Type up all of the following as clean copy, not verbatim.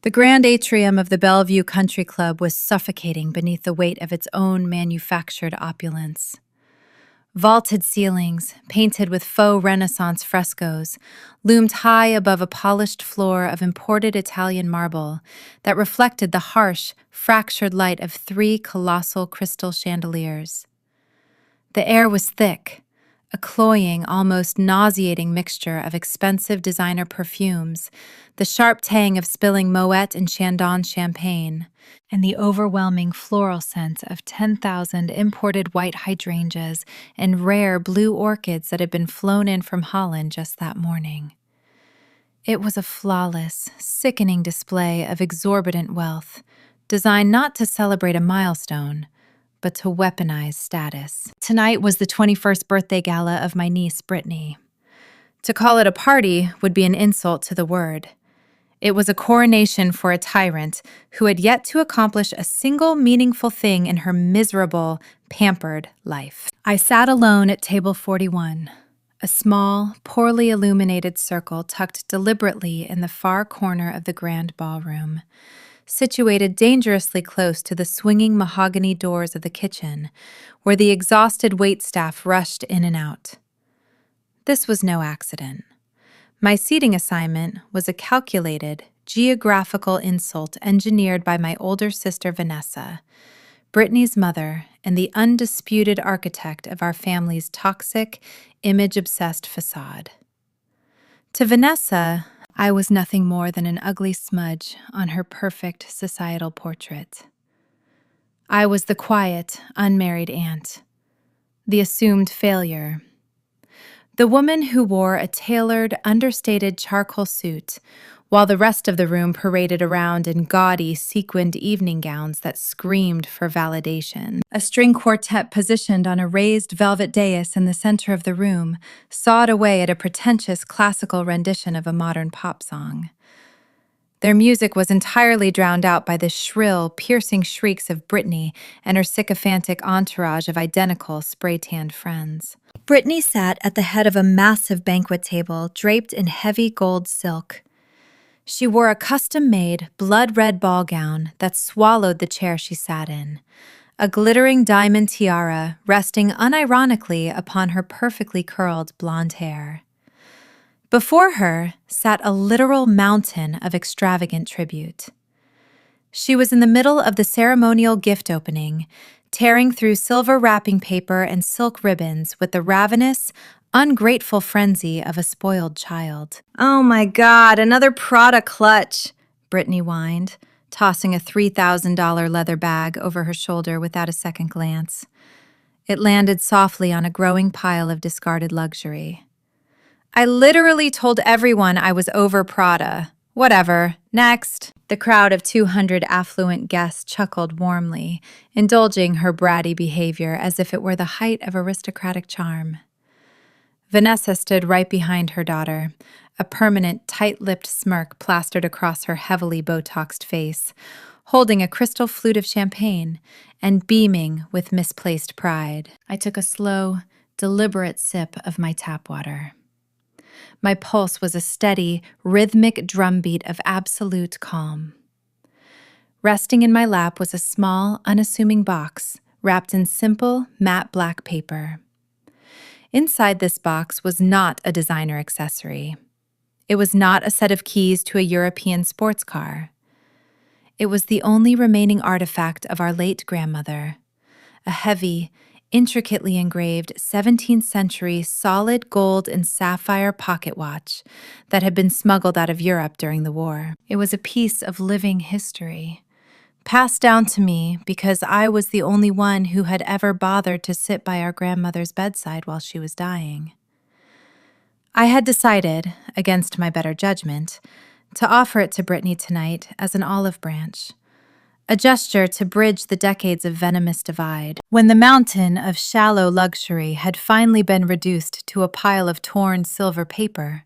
The grand atrium of the Bellevue Country Club was suffocating beneath the weight of its own manufactured opulence. Vaulted ceilings, painted with faux Renaissance frescoes, loomed high above a polished floor of imported Italian marble that reflected the harsh, fractured light of 3 colossal crystal chandeliers. The air was thick, a cloying, almost nauseating mixture of expensive designer perfumes, the sharp tang of spilling Moet and Chandon champagne, and the overwhelming floral scent of 10,000 imported white hydrangeas and rare blue orchids that had been flown in from Holland just that morning. It was a flawless, sickening display of exorbitant wealth, designed not to celebrate a milestone, but to weaponize status. Tonight was the 21st birthday gala of my niece, Brittany. To call it a party would be an insult to the word. It was a coronation for a tyrant who had yet to accomplish a single meaningful thing in her miserable, pampered life. I sat alone at table 41, a small, poorly illuminated circle tucked deliberately in the far corner of the grand ballroom, situated dangerously close to the swinging mahogany doors of the kitchen, where the exhausted waitstaff rushed in and out. This was no accident. My seating assignment was a calculated, geographical insult engineered by my older sister Vanessa, Brittany's mother and the undisputed architect of our family's toxic, image-obsessed facade. To Vanessa, I was nothing more than an ugly smudge on her perfect societal portrait. I was the quiet, unmarried aunt, the assumed failure, the woman who wore a tailored, understated charcoal suit, while the rest of the room paraded around in gaudy, sequined evening gowns that screamed for validation. A string quartet positioned on a raised velvet dais in the center of the room sawed away at a pretentious classical rendition of a modern pop song. Their music was entirely drowned out by the shrill, piercing shrieks of Brittany and her sycophantic entourage of identical, spray-tanned friends. Brittany sat at the head of a massive banquet table draped in heavy gold silk. She wore a custom-made, blood-red ball gown that swallowed the chair she sat in, a glittering diamond tiara resting unironically upon her perfectly curled blonde hair. Before her sat a literal mountain of extravagant tribute. She was in the middle of the ceremonial gift opening, tearing through silver wrapping paper and silk ribbons with the ravenous, ungrateful frenzy of a spoiled child. "Oh my God, another Prada clutch," Brittany whined, tossing a $3,000 leather bag over her shoulder without a second glance. It landed softly on a growing pile of discarded luxury. "I literally told everyone I was over Prada. Whatever. Next." The crowd of 200 affluent guests chuckled warmly, indulging her bratty behavior as if it were the height of aristocratic charm. Vanessa stood right behind her daughter, a permanent, tight-lipped smirk plastered across her heavily Botoxed face, holding a crystal flute of champagne and beaming with misplaced pride. I took a slow, deliberate sip of my tap water. My pulse was a steady, rhythmic drumbeat of absolute calm. Resting in my lap was a small, unassuming box wrapped in simple, matte black paper. Inside this box was not a designer accessory. It was not a set of keys to a European sports car. It was the only remaining artifact of our late grandmother, a heavy, intricately engraved 17th century solid gold and sapphire pocket watch that had been smuggled out of Europe during the war. It was a piece of living history, passed down to me because I was the only one who had ever bothered to sit by our grandmother's bedside while she was dying. I had decided, against my better judgment, to offer it to Brittany tonight as an olive branch, a gesture to bridge the decades of venomous divide. When the mountain of shallow luxury had finally been reduced to a pile of torn silver paper,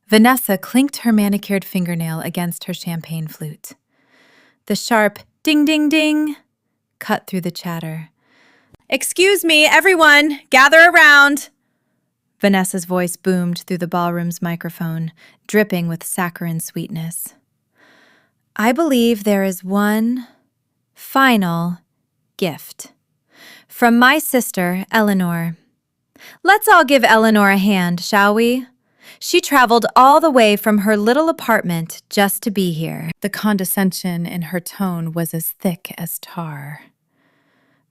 Vanessa clinked her manicured fingernail against her champagne flute. The sharp ding-ding-ding cut through the chatter. "Excuse me, everyone, gather around!" Vanessa's voice boomed through the ballroom's microphone, dripping with saccharine sweetness. I believe there is one final gift. From my sister, Eleanor. Let's all give Eleanor a hand, shall we? She traveled all the way from her little apartment just to be here. The condescension in her tone was as thick as tar.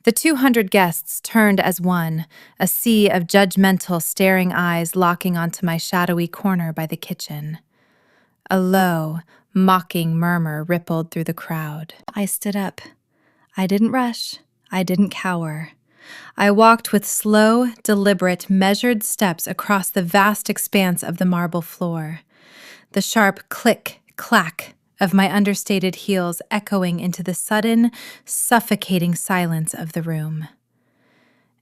The 200 guests turned as one, a sea of judgmental, staring eyes locking onto my shadowy corner by the kitchen. A low, mocking murmur rippled through the crowd. I stood up. I didn't rush. I didn't cower. I walked with slow, deliberate, measured steps across the vast expanse of the marble floor, the sharp click, clack of my understated heels echoing into the sudden, suffocating silence of the room.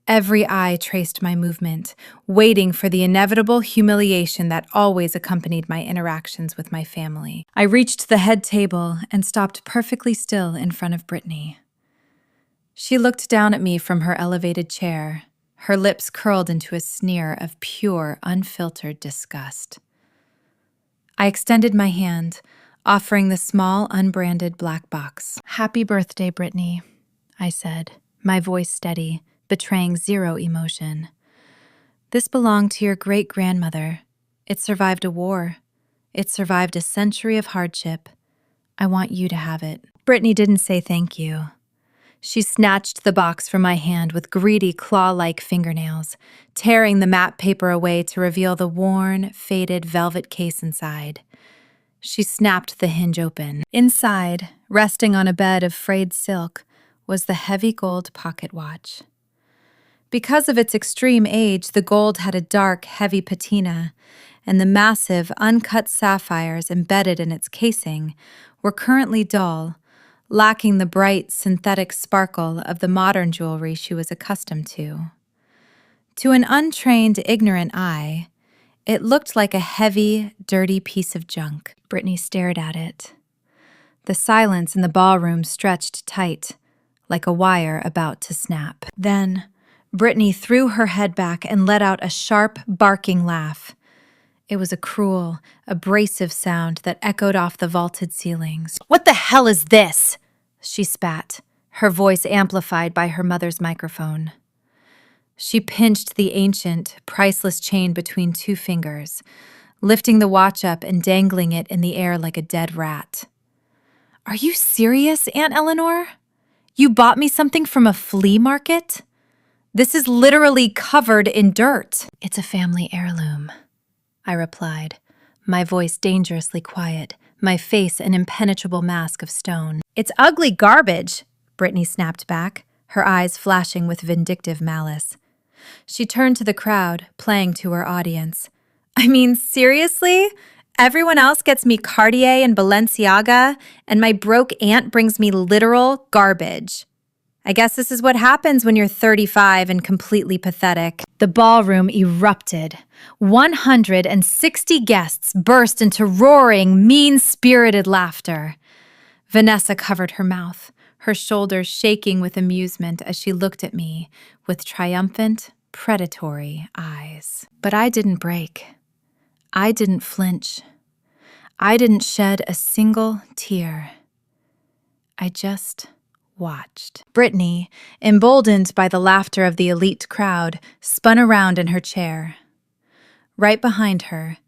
Every eye traced my movement, waiting for the inevitable humiliation that always accompanied my interactions with my family. I reached the head table and stopped perfectly still in front of Brittany. She looked down at me from her elevated chair, her lips curled into a sneer of pure, unfiltered disgust. I extended my hand, offering the small, unbranded black box. "Happy birthday, Brittany," I said, my voice steady, betraying zero emotion. "This belonged to your great-grandmother. It survived a war. It survived a century of hardship. I want you to have it." Brittany didn't say thank you. She snatched the box from my hand with greedy, claw-like fingernails, tearing the matte paper away to reveal the worn, faded velvet case inside. She snapped the hinge open. Inside, resting on a bed of frayed silk, was the heavy gold pocket watch. Because of its extreme age, the gold had a dark, heavy patina, and the massive, uncut sapphires embedded in its casing were currently dull, lacking the bright, synthetic sparkle of the modern jewelry she was accustomed to. To an untrained, ignorant eye, it looked like a heavy, dirty piece of junk. Brittany stared at it. The silence in the ballroom stretched tight, like a wire about to snap. Then, Brittany threw her head back and let out a sharp, barking laugh. It was a cruel, abrasive sound that echoed off the vaulted ceilings. "What the hell is this?" she spat, her voice amplified by her mother's microphone. She pinched the ancient, priceless chain between two fingers, lifting the watch up and dangling it in the air like a dead rat. "Are you serious, Aunt Eleanor? You bought me something from a flea market? This is literally covered in dirt." "It's a family heirloom," I replied, my voice dangerously quiet, my face an impenetrable mask of stone. "It's ugly garbage," Brittany snapped back, her eyes flashing with vindictive malice. She turned to the crowd, playing to her audience. "I mean, seriously? Everyone else gets me Cartier and Balenciaga, and my broke aunt brings me literal garbage. I guess this is what happens when you're 35 and completely pathetic." The ballroom erupted. 160 guests burst into roaring, mean-spirited laughter. Vanessa covered her mouth, her shoulders shaking with amusement as she looked at me with triumphant, predatory eyes. But I didn't break. I didn't flinch. I didn't shed a single tear. I just watched. Brittany, emboldened by the laughter of the elite crowd, spun around in her chair. Right behind her,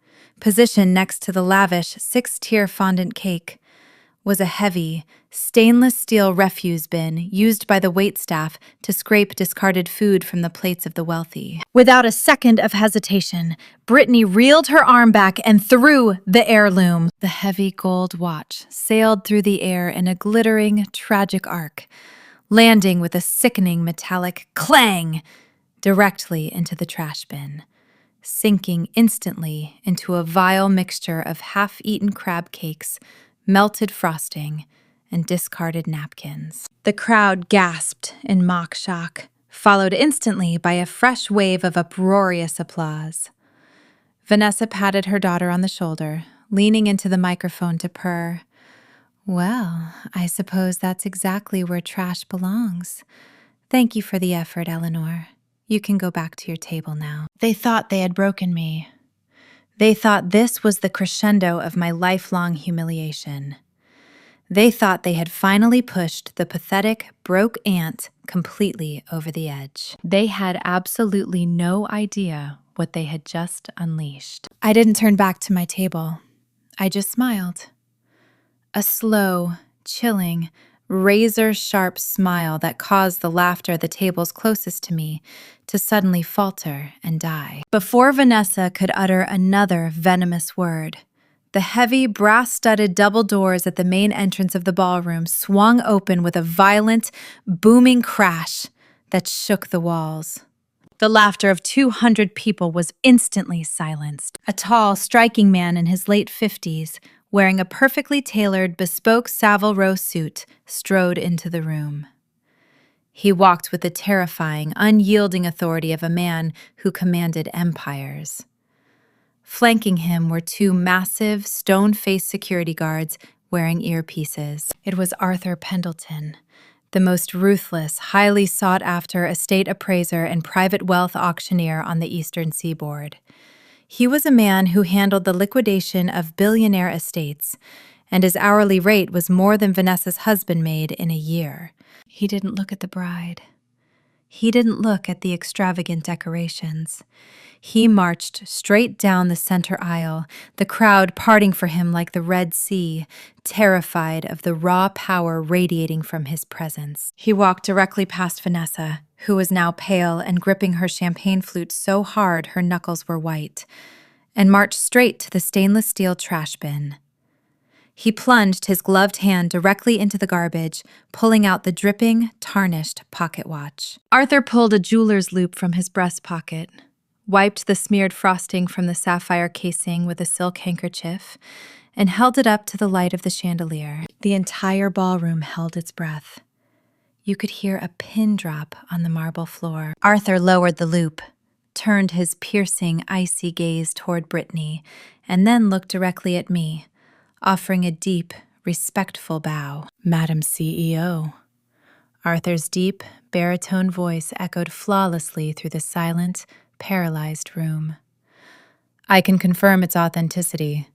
positioned next to the lavish 6-tier fondant cake, was a heavy, stainless steel refuse bin used by the waitstaff to scrape discarded food from the plates of the wealthy. Without a second of hesitation, Brittany reeled her arm back and threw the heirloom. The heavy gold watch sailed through the air in a glittering, tragic arc, landing with a sickening metallic clang directly into the trash bin, sinking instantly into a vile mixture of half-eaten crab cakes, melted frosting, and discarded napkins. The crowd gasped in mock shock, followed instantly by a fresh wave of uproarious applause. Vanessa patted her daughter on the shoulder, leaning into the microphone to purr, "Well, I suppose that's exactly where trash belongs. Thank you for the effort, Eleanor. You can go back to your table now." They thought they had broken me. They thought this was the crescendo of my lifelong humiliation. They thought they had finally pushed the pathetic, broke ant completely over the edge. They had absolutely no idea what they had just unleashed. I didn't turn back to my table. I just smiled. A slow, chilling, razor-sharp smile that caused the laughter at the tables closest to me to suddenly falter and die. Before Vanessa could utter another venomous word, the heavy, brass-studded double doors at the main entrance of the ballroom swung open with a violent, booming crash that shook the walls. The laughter of 200 people was instantly silenced. A tall, striking man in his late 50s, wearing a perfectly tailored, bespoke Savile Row suit, strode into the room. He walked with the terrifying, unyielding authority of a man who commanded empires. Flanking him were two massive, stone-faced security guards wearing earpieces. It was Arthur Pendleton, the most ruthless, highly sought-after estate appraiser and private wealth auctioneer on the Eastern Seaboard. He was a man who handled the liquidation of billionaire estates, and his hourly rate was more than Vanessa's husband made in a year. He didn't look at the bride. He didn't look at the extravagant decorations. He marched straight down the center aisle, the crowd parting for him like the Red Sea, terrified of the raw power radiating from his presence. He walked directly past Vanessa, who was now pale and gripping her champagne flute so hard her knuckles were white, and marched straight to the stainless steel trash bin. He plunged his gloved hand directly into the garbage, pulling out the dripping, tarnished pocket watch. Arthur pulled a jeweler's loop from his breast pocket, wiped the smeared frosting from the sapphire casing with a silk handkerchief, and held it up to the light of the chandelier. The entire ballroom held its breath. You could hear a pin drop on the marble floor. Arthur lowered the loop, turned his piercing, icy gaze toward Brittany, and then looked directly at me, offering a deep, respectful bow. "Madam CEO." Arthur's deep, baritone voice echoed flawlessly through the silent, paralyzed room. "I can confirm its authenticity.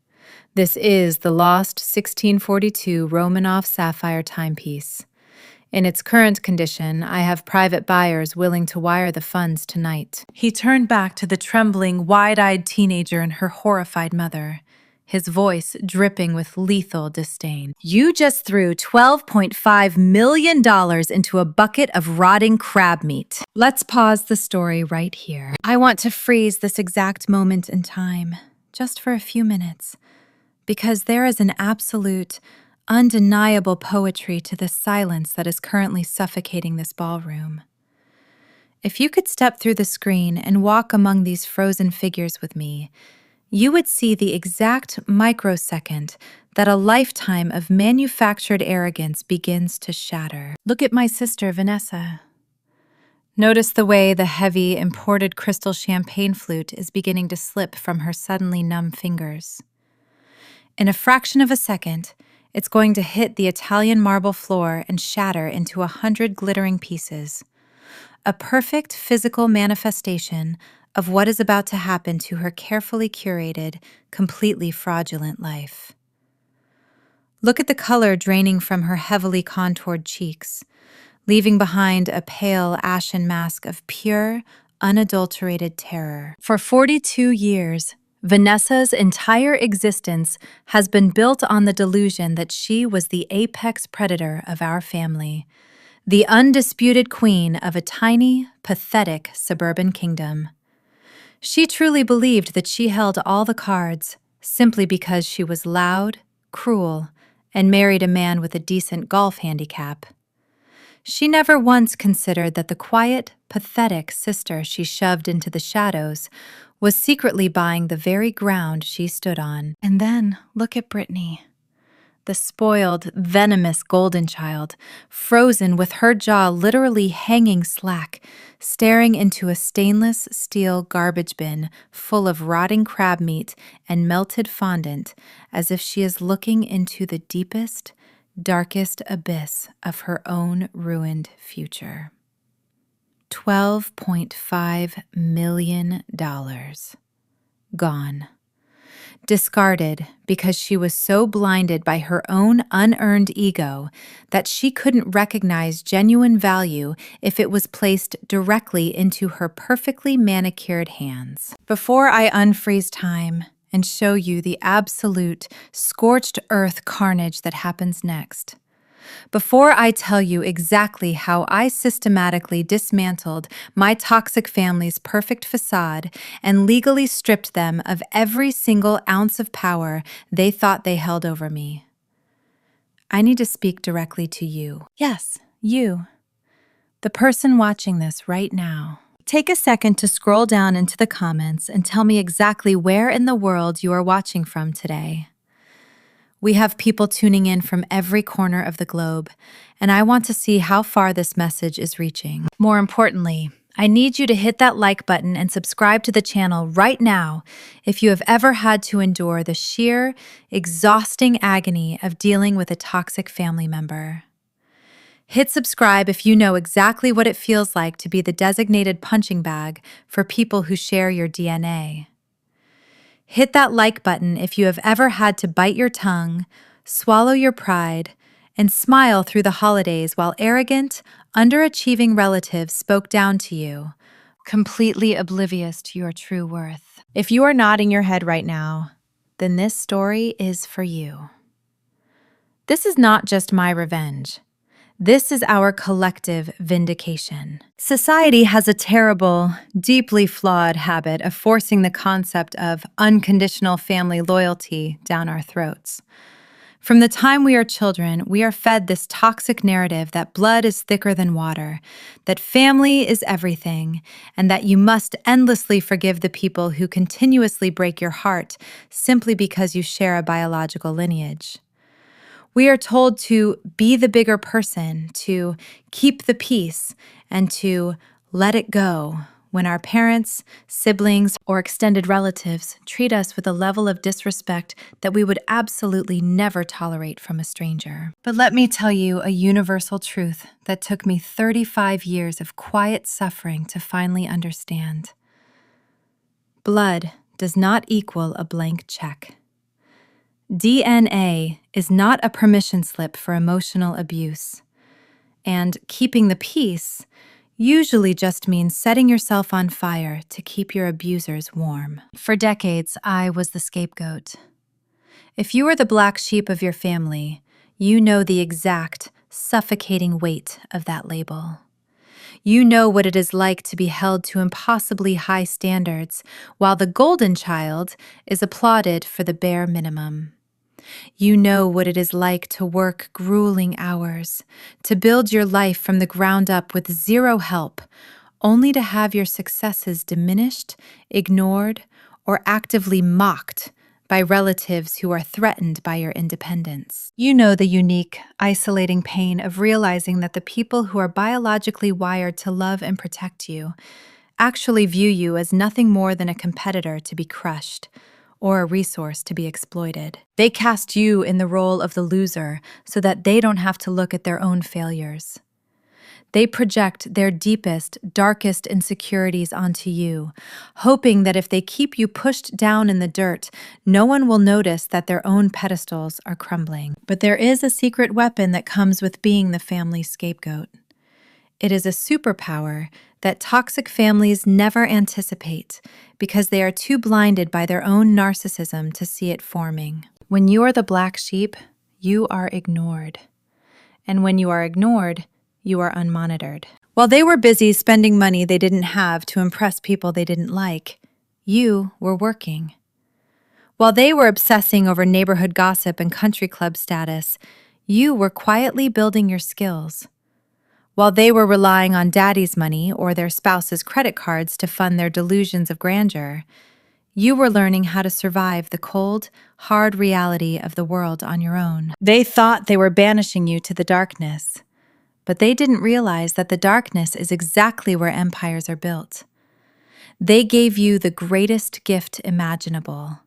This is the lost 1642 Romanov sapphire timepiece. In its current condition, I have private buyers willing to wire the funds tonight." He turned back to the trembling, wide-eyed teenager and her horrified mother, his voice dripping with lethal disdain. "You just threw $12.5 million into a bucket of rotting crab meat." Let's pause the story right here. I want to freeze this exact moment in time, just for a few minutes, because there is an absolute, undeniable poetry to the silence that is currently suffocating this ballroom. If you could step through the screen and walk among these frozen figures with me, you would see the exact microsecond that a lifetime of manufactured arrogance begins to shatter. Look at my sister, Vanessa. Notice the way the heavy, imported crystal champagne flute is beginning to slip from her suddenly numb fingers. In a fraction of a second, it's going to hit the Italian marble floor and shatter into 100 glittering pieces. A perfect physical manifestation of what is about to happen to her carefully curated, completely fraudulent life. Look at the color draining from her heavily contoured cheeks, leaving behind a pale, ashen mask of pure, unadulterated terror. For 42 years, Vanessa's entire existence has been built on the delusion that she was the apex predator of our family, the undisputed queen of a tiny, pathetic suburban kingdom. She truly believed that she held all the cards simply because she was loud, cruel, and married a man with a decent golf handicap. She never once considered that the quiet, pathetic sister she shoved into the shadows was secretly buying the very ground she stood on. And then look at Brittany, the spoiled, venomous golden child, frozen with her jaw literally hanging slack, staring into a stainless steel garbage bin full of rotting crab meat and melted fondant, as if she is looking into the deepest, darkest abyss of her own ruined future. $12.5 million. Gone. discarded because she was so blinded by her own unearned ego that she couldn't recognize genuine value if it was placed directly into her perfectly manicured hands. Before I unfreeze time and show you the absolute scorched earth carnage that happens next, before I tell you exactly how I systematically dismantled my toxic family's perfect facade and legally stripped them of every single ounce of power they thought they held over me, I need to speak directly to you. Yes, you, the person watching this right now. Take a second to scroll down into the comments and tell me exactly where in the world you are watching from today. We have people tuning in from every corner of the globe, and I want to see how far this message is reaching. More importantly, I need you to hit that like button and subscribe to the channel right now if you have ever had to endure the sheer, exhausting agony of dealing with a toxic family member. Hit subscribe if you know exactly what it feels like to be the designated punching bag for people who share your DNA. Hit that like button if you have ever had to bite your tongue, swallow your pride, and smile through the holidays while arrogant, underachieving relatives spoke down to you, completely oblivious to your true worth. If you are nodding your head right now, then this story is for you. This is not just my revenge. This is our collective vindication. Society has a terrible, deeply flawed habit of forcing the concept of unconditional family loyalty down our throats. From the time we are children, we are fed this toxic narrative that blood is thicker than water, that family is everything, and that you must endlessly forgive the people who continuously break your heart simply because you share a biological lineage. We are told to be the bigger person, to keep the peace, and to let it go when our parents, siblings, or extended relatives treat us with a level of disrespect that we would absolutely never tolerate from a stranger. But let me tell you a universal truth that took me 35 years of quiet suffering to finally understand. Blood does not equal a blank check. DNA is not a permission slip for emotional abuse, and keeping the peace usually just means setting yourself on fire to keep your abusers warm. For decades, I was the scapegoat. If you are the black sheep of your family, you know the exact, suffocating weight of that label. You know what it is like to be held to impossibly high standards, while the golden child is applauded for the bare minimum. You know what it is like to work grueling hours, to build your life from the ground up with zero help, only to have your successes diminished, ignored, or actively mocked by relatives who are threatened by your independence. You know the unique, isolating pain of realizing that the people who are biologically wired to love and protect you actually view you as nothing more than a competitor to be crushed, or a resource to be exploited. They cast you in the role of the loser so that they don't have to look at their own failures. They project their deepest, darkest insecurities onto you, hoping that if they keep you pushed down in the dirt, no one will notice that their own pedestals are crumbling. But there is a secret weapon that comes with being the family scapegoat. It is a superpower that toxic families never anticipate because they are too blinded by their own narcissism to see it forming. When you are the black sheep, you are ignored. And when you are ignored, you are unmonitored. While they were busy spending money they didn't have to impress people they didn't like, you were working. While they were obsessing over neighborhood gossip and country club status, you were quietly building your skills. While they were relying on daddy's money or their spouse's credit cards to fund their delusions of grandeur, you were learning how to survive the cold, hard reality of the world on your own. They thought they were banishing you to the darkness, but they didn't realize that the darkness is exactly where empires are built. They gave you the greatest gift imaginable,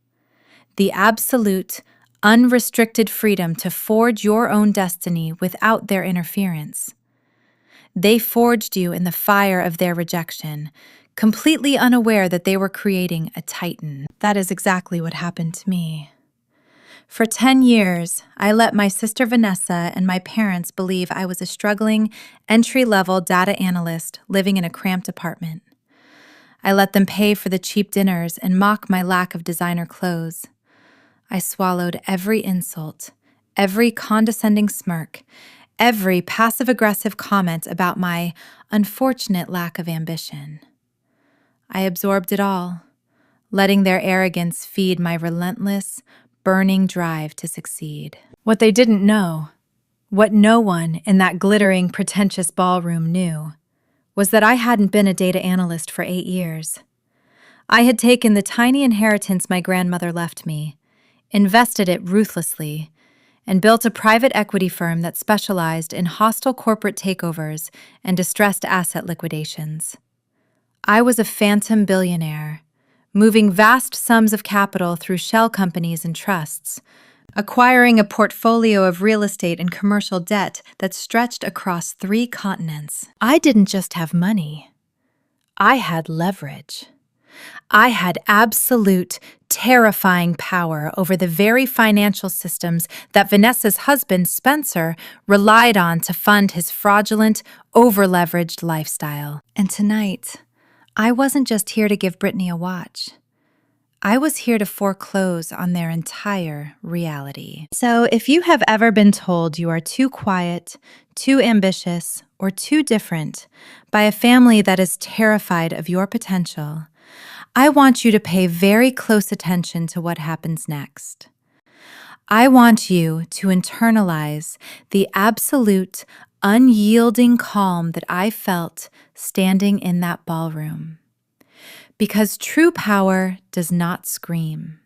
the absolute, unrestricted freedom to forge your own destiny without their interference. They forged you in the fire of their rejection, completely unaware that they were creating a titan. That is exactly what happened to me. For 10 years, I let my sister Vanessa and my parents believe I was a struggling, entry-level data analyst living in a cramped apartment. I let them pay for the cheap dinners and mock my lack of designer clothes. I swallowed every insult, every condescending smirk, every passive-aggressive comment about my unfortunate lack of ambition. I absorbed it all, letting their arrogance feed my relentless, burning drive to succeed. What they didn't know, what no one in that glittering, pretentious ballroom knew, was that I hadn't been a data analyst for 8 years. I had taken the tiny inheritance my grandmother left me, invested it ruthlessly, and built a private equity firm that specialized in hostile corporate takeovers and distressed asset liquidations. I was a phantom billionaire, moving vast sums of capital through shell companies and trusts, acquiring a portfolio of real estate and commercial debt that stretched across 3 continents. I didn't just have money. I had leverage. I had absolute, terrifying power over the very financial systems that Vanessa's husband, Spencer, relied on to fund his fraudulent, over-leveraged lifestyle. And tonight, I wasn't just here to give Brittany a watch. I was here to foreclose on their entire reality. So if you have ever been told you are too quiet, too ambitious, or too different by a family that is terrified of your potential, I want you to pay very close attention to what happens next. I want you to internalize the absolute, unyielding calm that I felt standing in that ballroom. Because true power does not scream.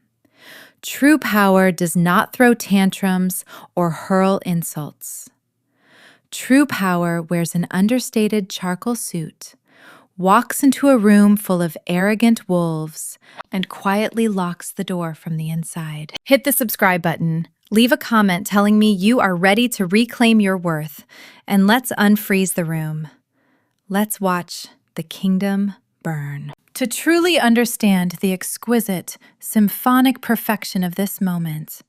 True power does not throw tantrums or hurl insults. True power wears an understated charcoal suit, walks into a room full of arrogant wolves, and quietly locks the door from the inside. Hit the subscribe button, leave a comment telling me you are ready to reclaim your worth, and let's unfreeze the room. Let's watch the kingdom burn. To truly understand the exquisite, symphonic perfection of this moment,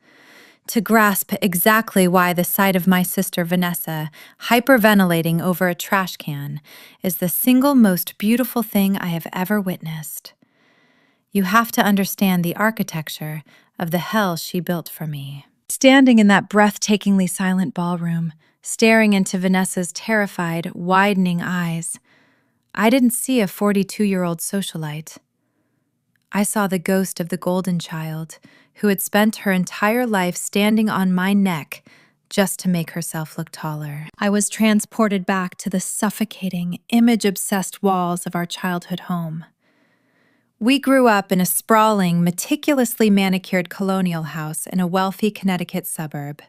to grasp exactly why the sight of my sister Vanessa hyperventilating over a trash can is the single most beautiful thing I have ever witnessed, you have to understand the architecture of the hell she built for me. Standing in that breathtakingly silent ballroom, staring into Vanessa's terrified, widening eyes, I didn't see a 42-year-old socialite. I saw the ghost of the golden child who had spent her entire life standing on my neck just to make herself look taller. I was transported back to the suffocating, image-obsessed walls of our childhood home. We grew up in a sprawling, meticulously manicured colonial house in a wealthy Connecticut suburb.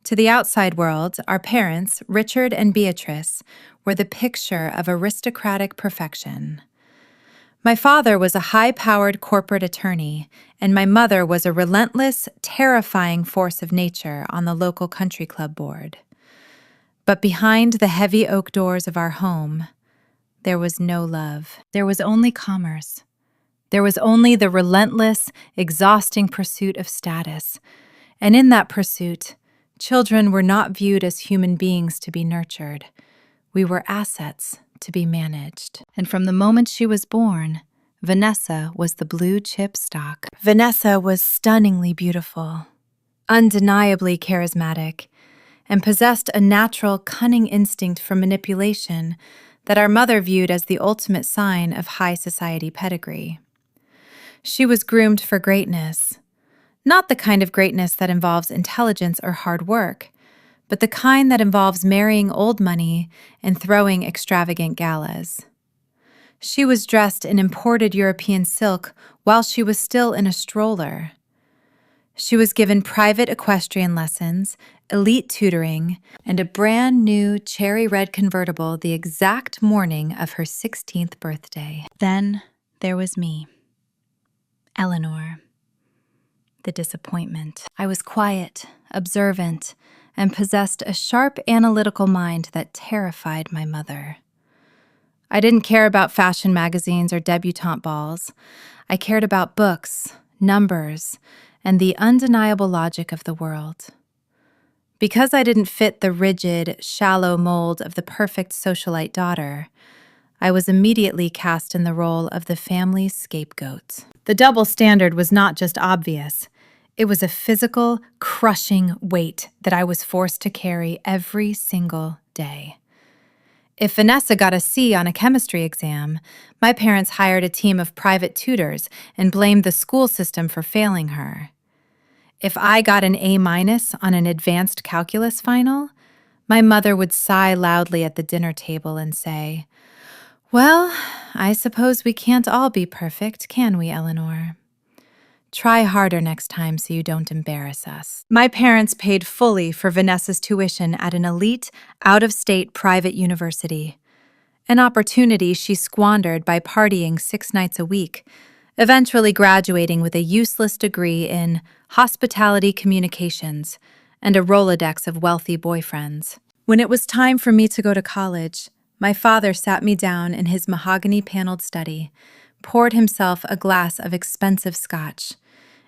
To the outside world, our parents, Richard and Beatrice, were the picture of aristocratic perfection. My father was a high-powered corporate attorney, and my mother was a relentless, terrifying force of nature on the local country club board. But behind the heavy oak doors of our home, there was no love. There was only commerce. There was only the relentless, exhausting pursuit of status. And in that pursuit, children were not viewed as human beings to be nurtured. We were assets to be managed. And from the moment she was born, Vanessa was the blue chip stock. Vanessa was stunningly beautiful, undeniably charismatic, and possessed a natural, cunning instinct for manipulation that our mother viewed as the ultimate sign of high society pedigree. She was groomed for greatness, not the kind of greatness that involves intelligence or hard work, but the kind that involves marrying old money and throwing extravagant galas. She was dressed in imported European silk while she was still in a stroller. She was given private equestrian lessons, elite tutoring, and a brand new cherry red convertible the exact morning of her 16th birthday. Then there was me, Eleanor, the disappointment. I was quiet, observant, and possessed a sharp analytical mind that terrified my mother. I didn't care about fashion magazines or debutante balls. I cared about books, numbers, and the undeniable logic of the world. Because I didn't fit the rigid, shallow mold of the perfect socialite daughter, I was immediately cast in the role of the family's scapegoat. The double standard was not just obvious. It was a physical, crushing weight that I was forced to carry every single day. If Vanessa got a C on a chemistry exam, my parents hired a team of private tutors and blamed the school system for failing her. If I got an A- on an advanced calculus final, my mother would sigh loudly at the dinner table and say, "Well, I suppose we can't all be perfect, can we, Eleanor? Try harder next time so you don't embarrass us." My parents paid fully for Vanessa's tuition at an elite, out-of-state private university, an opportunity she squandered by partying 6 nights a week, eventually graduating with a useless degree in hospitality communications and a Rolodex of wealthy boyfriends. When it was time for me to go to college, my father sat me down in his mahogany-paneled study, poured himself a glass of expensive scotch,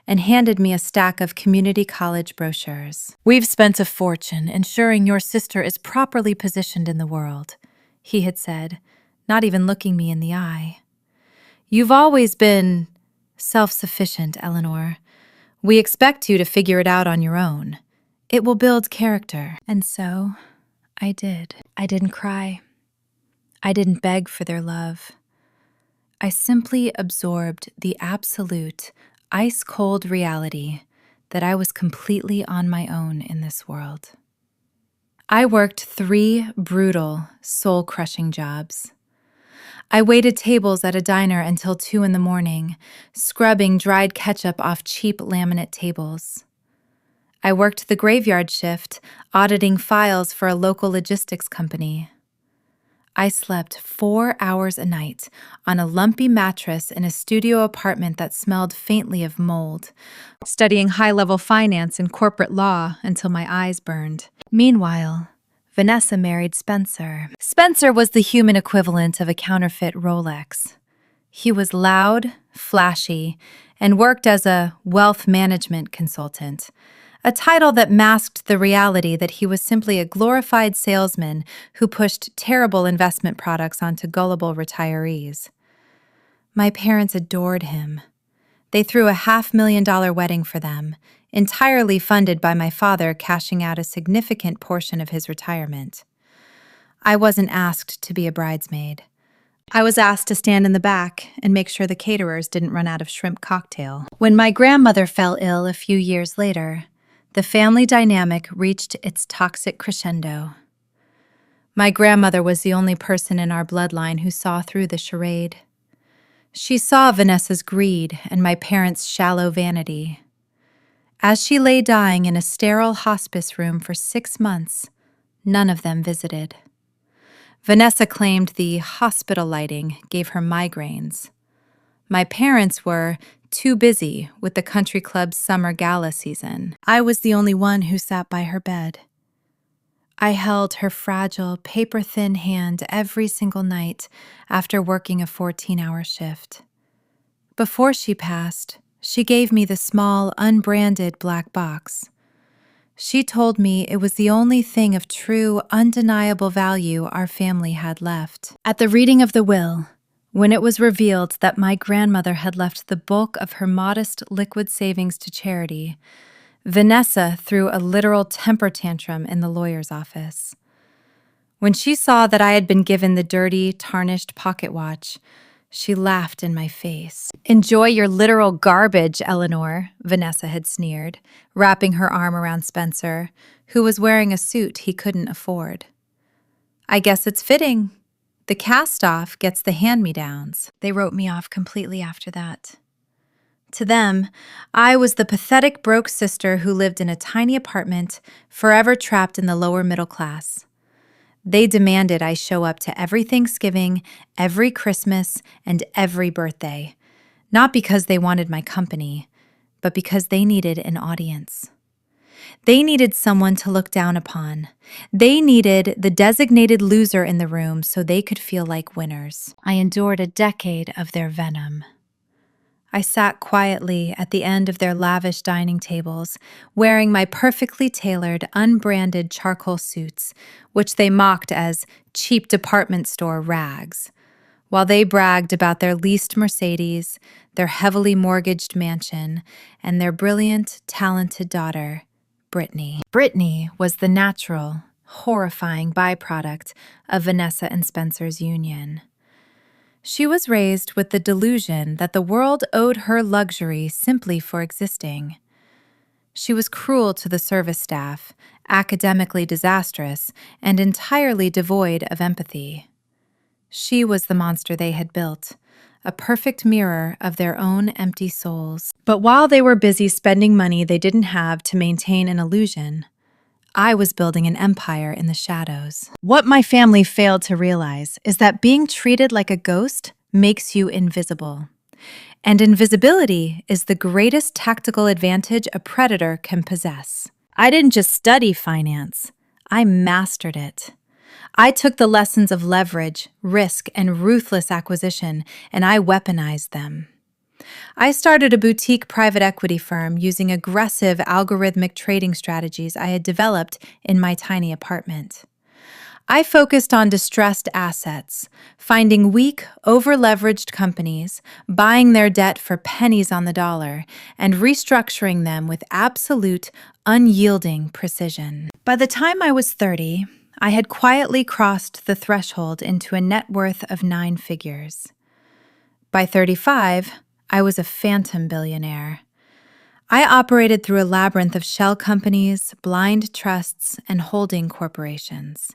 and handed me a stack of community college brochures. "We've spent a fortune ensuring your sister is properly positioned in the world," he had said, not even looking me in the eye. "You've always been self-sufficient, Eleanor. We expect you to figure it out on your own. It will build character." And so I did. I didn't cry. I didn't beg for their love. I simply absorbed the absolute, ice-cold reality that I was completely on my own in this world. I worked 3 brutal, soul-crushing jobs. I waited tables at a diner until 2 in the morning, scrubbing dried ketchup off cheap laminate tables. I worked the graveyard shift, auditing files for a local logistics company. I slept 4 hours a night on a lumpy mattress in a studio apartment that smelled faintly of mold, studying high-level finance and corporate law until my eyes burned. Meanwhile, Vanessa married Spencer. Spencer was the human equivalent of a counterfeit Rolex. He was loud, flashy, and worked as a wealth management consultant, a title that masked the reality that he was simply a glorified salesman who pushed terrible investment products onto gullible retirees. My parents adored him. They threw a $500,000 wedding for them, entirely funded by my father cashing out a significant portion of his retirement. I wasn't asked to be a bridesmaid. I was asked to stand in the back and make sure the caterers didn't run out of shrimp cocktail. When my grandmother fell ill a few years later, the family dynamic reached its toxic crescendo. My grandmother was the only person in our bloodline who saw through the charade. She saw Vanessa's greed and my parents' shallow vanity. As she lay dying in a sterile hospice room for 6 months, none of them visited. Vanessa claimed the hospital lighting gave her migraines. My parents were too busy with the country club's summer gala season. I was the only one who sat by her bed. I held her fragile, paper-thin hand every single night after working a 14-hour shift. Before she passed, she gave me the small, unbranded black box. She told me it was the only thing of true, undeniable value our family had left. At the reading of the will, when it was revealed that my grandmother had left the bulk of her modest liquid savings to charity, Vanessa threw a literal temper tantrum in the lawyer's office. When she saw that I had been given the dirty, tarnished pocket watch, she laughed in my face. "Enjoy your literal garbage, Eleanor," Vanessa had sneered, wrapping her arm around Spencer, who was wearing a suit he couldn't afford. "I guess it's fitting. The cast-off gets the hand-me-downs." They wrote me off completely after that. To them, I was the pathetic broke sister who lived in a tiny apartment, forever trapped in the lower middle class. They demanded I show up to every Thanksgiving, every Christmas, and every birthday, not because they wanted my company, but because they needed an audience. They needed someone to look down upon. They needed the designated loser in the room so they could feel like winners. I endured a decade of their venom. I sat quietly at the end of their lavish dining tables, wearing my perfectly tailored, unbranded charcoal suits, which they mocked as cheap department store rags, while they bragged about their leased Mercedes, their heavily mortgaged mansion, and their brilliant, talented daughter, Brittany. Brittany was the natural, horrifying byproduct of Vanessa and Spencer's union. She was raised with the delusion that the world owed her luxury simply for existing. She was cruel to the service staff, academically disastrous, and entirely devoid of empathy. She was the monster they had built, a perfect mirror of their own empty souls. But while they were busy spending money they didn't have to maintain an illusion, I was building an empire in the shadows. What my family failed to realize is that being treated like a ghost makes you invisible. And invisibility is the greatest tactical advantage a predator can possess. I didn't just study finance, I mastered it. I took the lessons of leverage, risk, and ruthless acquisition, and I weaponized them. I started a boutique private equity firm using aggressive algorithmic trading strategies I had developed in my tiny apartment. I focused on distressed assets, finding weak, over-leveraged companies, buying their debt for pennies on the dollar, and restructuring them with absolute, unyielding precision. By the time I was 30, I had quietly crossed the threshold into a net worth of 9 figures. By 35, I was a phantom billionaire. I operated through a labyrinth of shell companies, blind trusts, and holding corporations.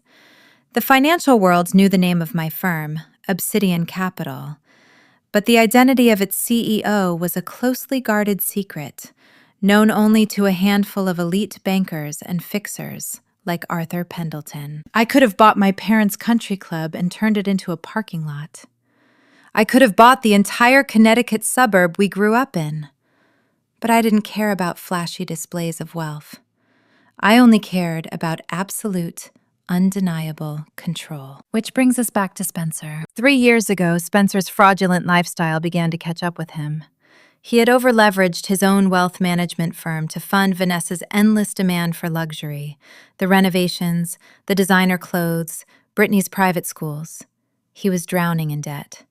The financial world knew the name of my firm, Obsidian Capital, but the identity of its CEO was a closely guarded secret, known only to a handful of elite bankers and fixers like Arthur Pendleton. I could have bought my parents' country club and turned it into a parking lot. I could have bought the entire Connecticut suburb we grew up in. But I didn't care about flashy displays of wealth. I only cared about absolute, undeniable control. Which brings us back to Spencer. 3 years ago, Spencer's fraudulent lifestyle began to catch up with him. He had over-leveraged his own wealth management firm to fund Vanessa's endless demand for luxury, the renovations, the designer clothes, Brittany's private schools. He was drowning in debt.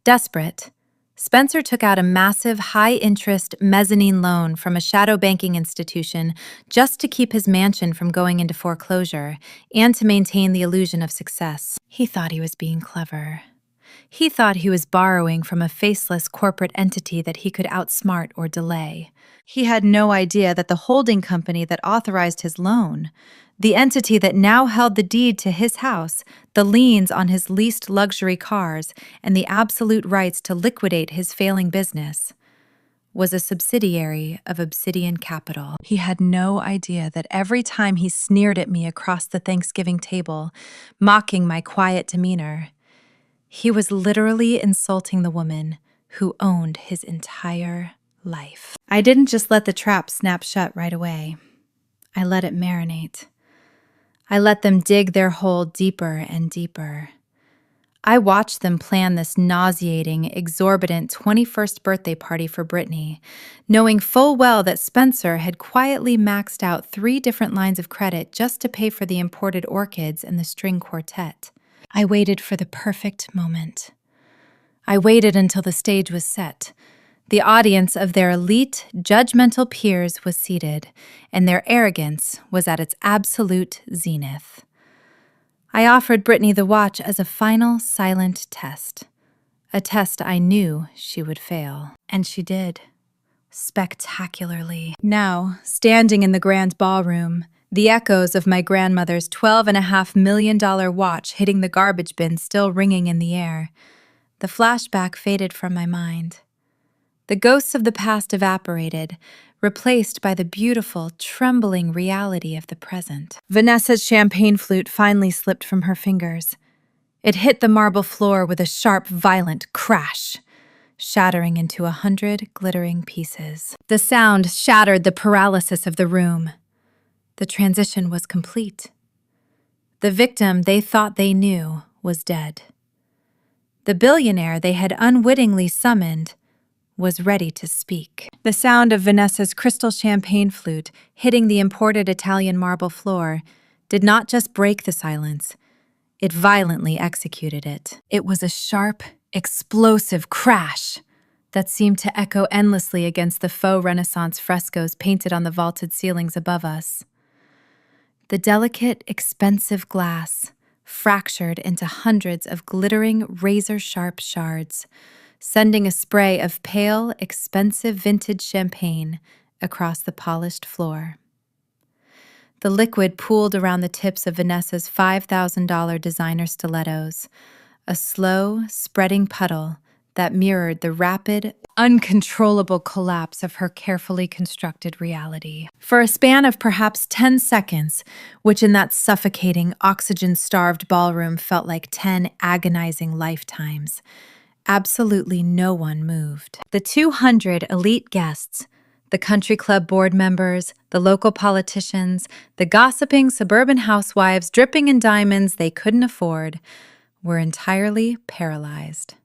Desperate, Spencer took out a massive, high-interest mezzanine loan from a shadow banking institution just to keep his mansion from going into foreclosure and to maintain the illusion of success. He thought he was being clever. He thought he was borrowing from a faceless corporate entity that he could outsmart or delay. He had no idea that the holding company that authorized his loan, the entity that now held the deed to his house, the liens on his leased luxury cars, and the absolute rights to liquidate his failing business, was a subsidiary of Obsidian Capital. He had no idea that every time he sneered at me across the Thanksgiving table, mocking my quiet demeanor, he was literally insulting the woman who owned his entire life. I didn't just let the trap snap shut right away. I let it marinate. I let them dig their hole deeper and deeper. I watched them plan this nauseating, exorbitant 21st birthday party for Brittany, knowing full well that Spencer had quietly maxed out 3 different lines of credit just to pay for the imported orchids and the string quartet. I waited for the perfect moment. I waited until the stage was set. The audience of their elite, judgmental peers was seated, and their arrogance was at its absolute zenith. I offered Brittany the watch as a final, silent test. A test I knew she would fail. And she did. Spectacularly. Now, standing in the grand ballroom, the echoes of my grandmother's $12.5 million watch hitting the garbage bin still ringing in the air, the flashback faded from my mind. The ghosts of the past evaporated, replaced by the beautiful, trembling reality of the present. Vanessa's champagne flute finally slipped from her fingers. It hit the marble floor with a sharp, violent crash, shattering into 100 glittering pieces. The sound shattered the paralysis of the room. The transition was complete. The victim they thought they knew was dead. The billionaire they had unwittingly summoned was ready to speak. The sound of Vanessa's crystal champagne flute hitting the imported Italian marble floor did not just break the silence, it violently executed it. It was a sharp, explosive crash that seemed to echo endlessly against the faux Renaissance frescoes painted on the vaulted ceilings above us. The delicate, expensive glass fractured into hundreds of glittering, razor-sharp shards, sending a spray of pale, expensive vintage champagne across the polished floor. The liquid pooled around the tips of Vanessa's $5,000 designer stilettos, a slow, spreading puddle that mirrored the rapid, uncontrollable collapse of her carefully constructed reality. For a span of perhaps 10 seconds, which in that suffocating, oxygen-starved ballroom felt like 10 agonizing lifetimes, absolutely no one moved. The 200 elite guests, the country club board members, the local politicians, the gossiping suburban housewives dripping in diamonds they couldn't afford, were entirely paralyzed.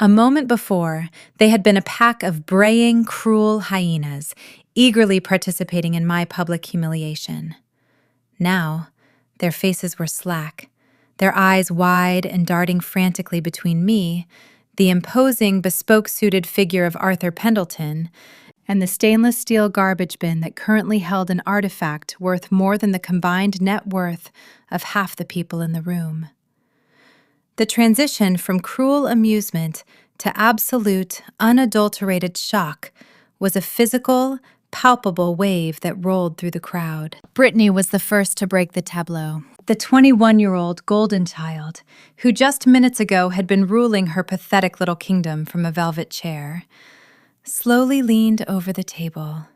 A moment before, they had been a pack of braying, cruel hyenas, eagerly participating in my public humiliation. Now, their faces were slack, their eyes wide and darting frantically between me, the imposing, bespoke-suited figure of Arthur Pendleton, and the stainless steel garbage bin that currently held an artifact worth more than the combined net worth of half the people in the room. The transition from cruel amusement to absolute, unadulterated shock was a physical, palpable wave that rolled through the crowd. Brittany was the first to break the tableau. The 21-year-old golden child, who just minutes ago had been ruling her pathetic little kingdom from a velvet chair, slowly leaned over the table.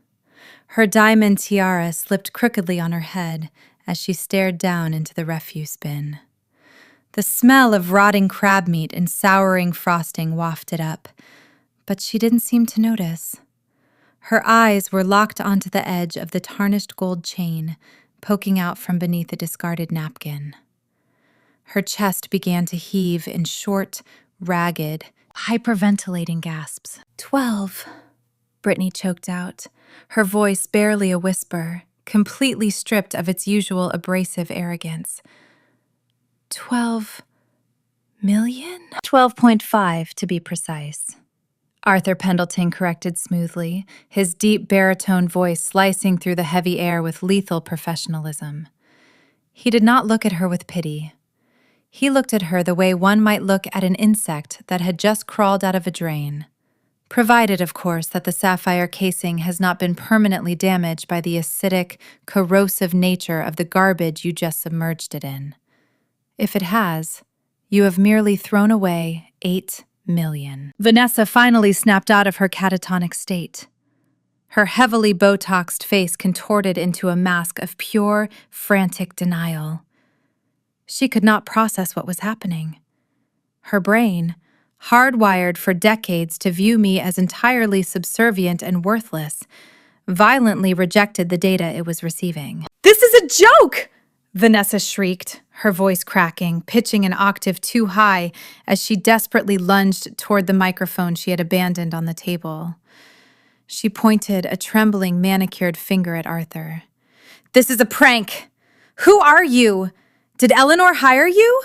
Her diamond tiara slipped crookedly on her head as she stared down into the refuse bin. The smell of rotting crab meat and souring frosting wafted up, but she didn't seem to notice. Her eyes were locked onto the edge of the tarnished gold chain, poking out from beneath a discarded napkin. Her chest began to heave in short, ragged, hyperventilating gasps. 12, Brittany choked out, her voice barely a whisper, completely stripped of its usual abrasive arrogance. 12 million? 12.5 to be precise. Arthur Pendleton corrected smoothly, his deep baritone voice slicing through the heavy air with lethal professionalism. He did not look at her with pity. He looked at her the way one might look at an insect that had just crawled out of a drain. Provided, of course, that the sapphire casing has not been permanently damaged by the acidic, corrosive nature of the garbage you just submerged it in. If it has, you have merely thrown away 8 million. Vanessa finally snapped out of her catatonic state. Her heavily Botoxed face contorted into a mask of pure, frantic denial. She could not process what was happening. Her brain, hardwired for decades to view me as entirely subservient and worthless, violently rejected the data it was receiving. "This is a joke!" Vanessa shrieked, her voice cracking, pitching an octave too high as she desperately lunged toward the microphone she had abandoned on the table. She pointed a trembling, manicured finger at Arthur. "This is a prank! Who are you? Did Eleanor hire you?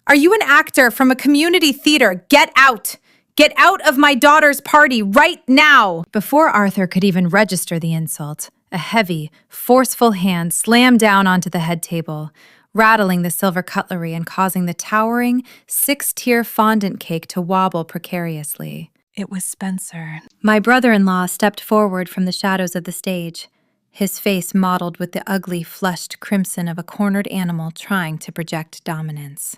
Are you an actor from a community theater? Get out! Get out of my daughter's party right now!" Before Arthur could even register the insult, a heavy, forceful hand slammed down onto the head table, rattling the silver cutlery and causing the towering, 6-tier fondant cake to wobble precariously. It was Spencer. My brother-in-law stepped forward from the shadows of the stage, his face mottled with the ugly, flushed crimson of a cornered animal trying to project dominance.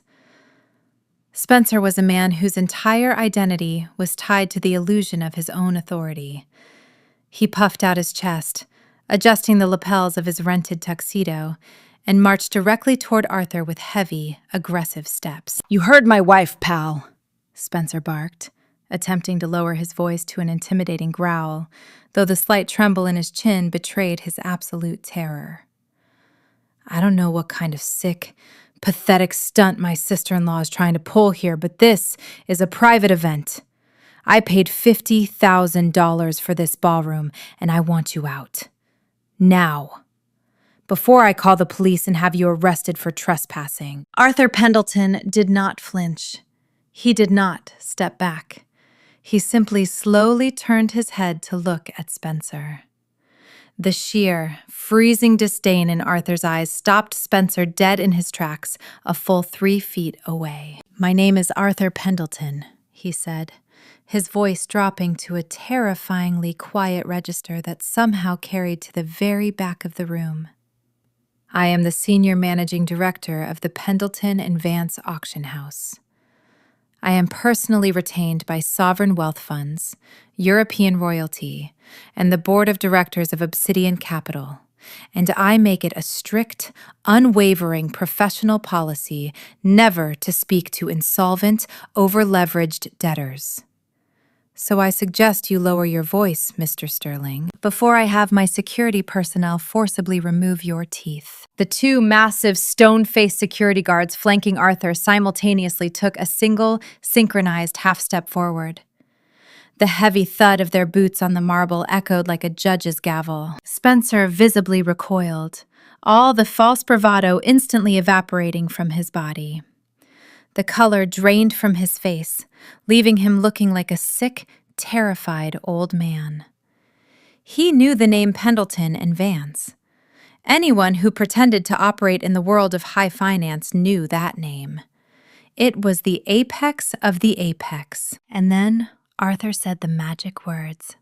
Spencer was a man whose entire identity was tied to the illusion of his own authority. He puffed out his chest, adjusting the lapels of his rented tuxedo, and marched directly toward Arthur with heavy, aggressive steps. "You heard my wife, pal," Spencer barked, attempting to lower his voice to an intimidating growl, though the slight tremble in his chin betrayed his absolute terror. I don't know what kind of sick, pathetic stunt my sister-in-law is trying to pull here, but this is a private event. I paid $50,000 for this ballroom, and I want you out. Now. Before I call the police and have you arrested for trespassing. Arthur Pendleton did not flinch. He did not step back. He simply slowly turned his head to look at Spencer. The sheer, freezing disdain in Arthur's eyes stopped Spencer dead in his tracks, a full 3 feet away. "My name is Arthur Pendleton," he said, his voice dropping to a terrifyingly quiet register that somehow carried to the very back of the room. "I am the senior managing director of the Pendleton and Vance Auction House. I am personally retained by sovereign wealth funds, European royalty, and the board of directors of Obsidian Capital, and I make it a strict, unwavering professional policy never to speak to insolvent, over-leveraged debtors. So I suggest you lower your voice, Mr. Sterling, before I have my security personnel forcibly remove your teeth." The 2 massive, stone-faced security guards flanking Arthur simultaneously took a single, synchronized half-step forward. The heavy thud of their boots on the marble echoed like a judge's gavel. Spencer visibly recoiled, all the false bravado instantly evaporating from his body. The color drained from his face, leaving him looking like a sick, terrified old man. He knew the name Pendleton and Vance. Anyone who pretended to operate in the world of high finance knew that name. It was the apex of the apex. And then Arthur said the magic words,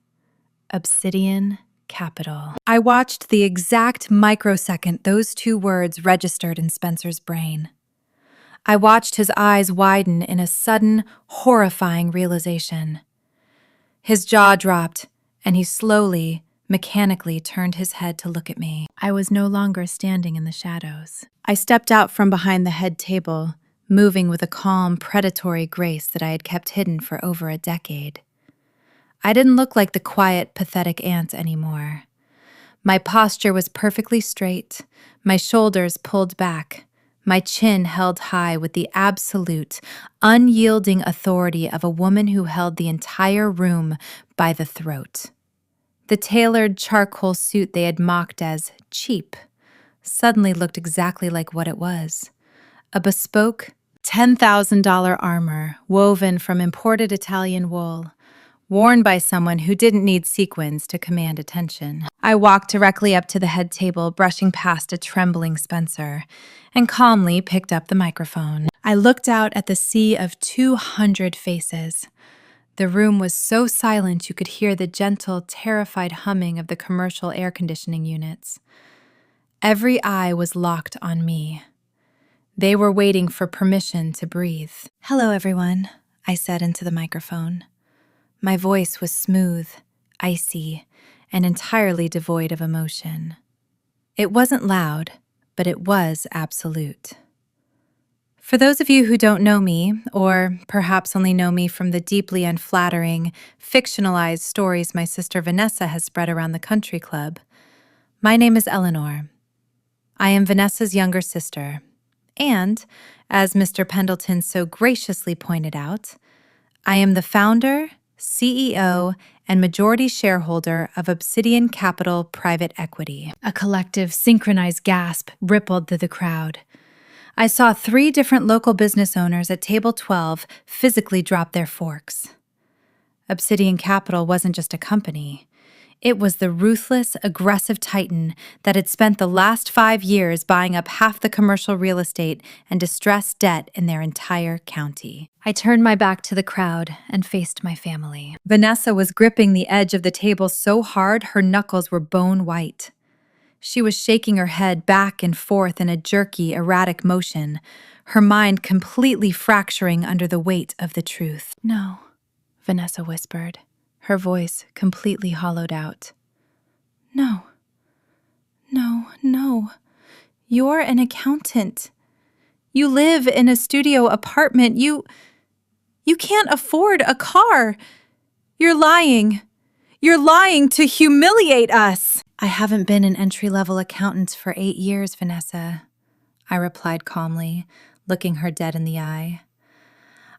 "Obsidian Capital." I watched the exact microsecond those 2 words registered in Spencer's brain. I watched his eyes widen in a sudden, horrifying realization. His jaw dropped, and he slowly, mechanically turned his head to look at me. I was no longer standing in the shadows. I stepped out from behind the head table, moving with a calm, predatory grace that I had kept hidden for over a decade. I didn't look like the quiet, pathetic ant anymore. My posture was perfectly straight, my shoulders pulled back, my chin held high with the absolute, unyielding authority of a woman who held the entire room by the throat. The tailored charcoal suit they had mocked as cheap suddenly looked exactly like what it was. A bespoke, $10,000 armor woven from imported Italian wool, worn by someone who didn't need sequins to command attention. I walked directly up to the head table, brushing past a trembling Spencer, and calmly picked up the microphone. I looked out at the sea of 200 faces. The room was so silent you could hear the gentle, terrified humming of the commercial air conditioning units. Every eye was locked on me. They were waiting for permission to breathe. "Hello, everyone," I said into the microphone. My voice was smooth, icy, and entirely devoid of emotion. It wasn't loud, but it was absolute. For those of you who don't know me, or perhaps only know me from the deeply unflattering, fictionalized stories my sister Vanessa has spread around the country club, my name is Eleanor. I am Vanessa's younger sister, and, as Mr. Pendleton so graciously pointed out, I am the founder, CEO, and majority shareholder of Obsidian Capital Private Equity. A collective, synchronized gasp rippled through the crowd. I saw 3 different local business owners at table 12 physically drop their forks. Obsidian Capital wasn't just a company. It was the ruthless, aggressive titan that had spent the last 5 years buying up half the commercial real estate and distressed debt in their entire county. I turned my back to the crowd and faced my family. Vanessa was gripping the edge of the table so hard her knuckles were bone white. She was shaking her head back and forth in a jerky, erratic motion, her mind completely fracturing under the weight of the truth. "No," Vanessa whispered, her voice completely hollowed out. "No. No. You're an accountant. You live in a studio apartment. You You can't afford a car. You're lying. You're lying to humiliate us. I haven't been an entry-level accountant for 8 years, Vanessa, I replied calmly, looking her dead in the eye.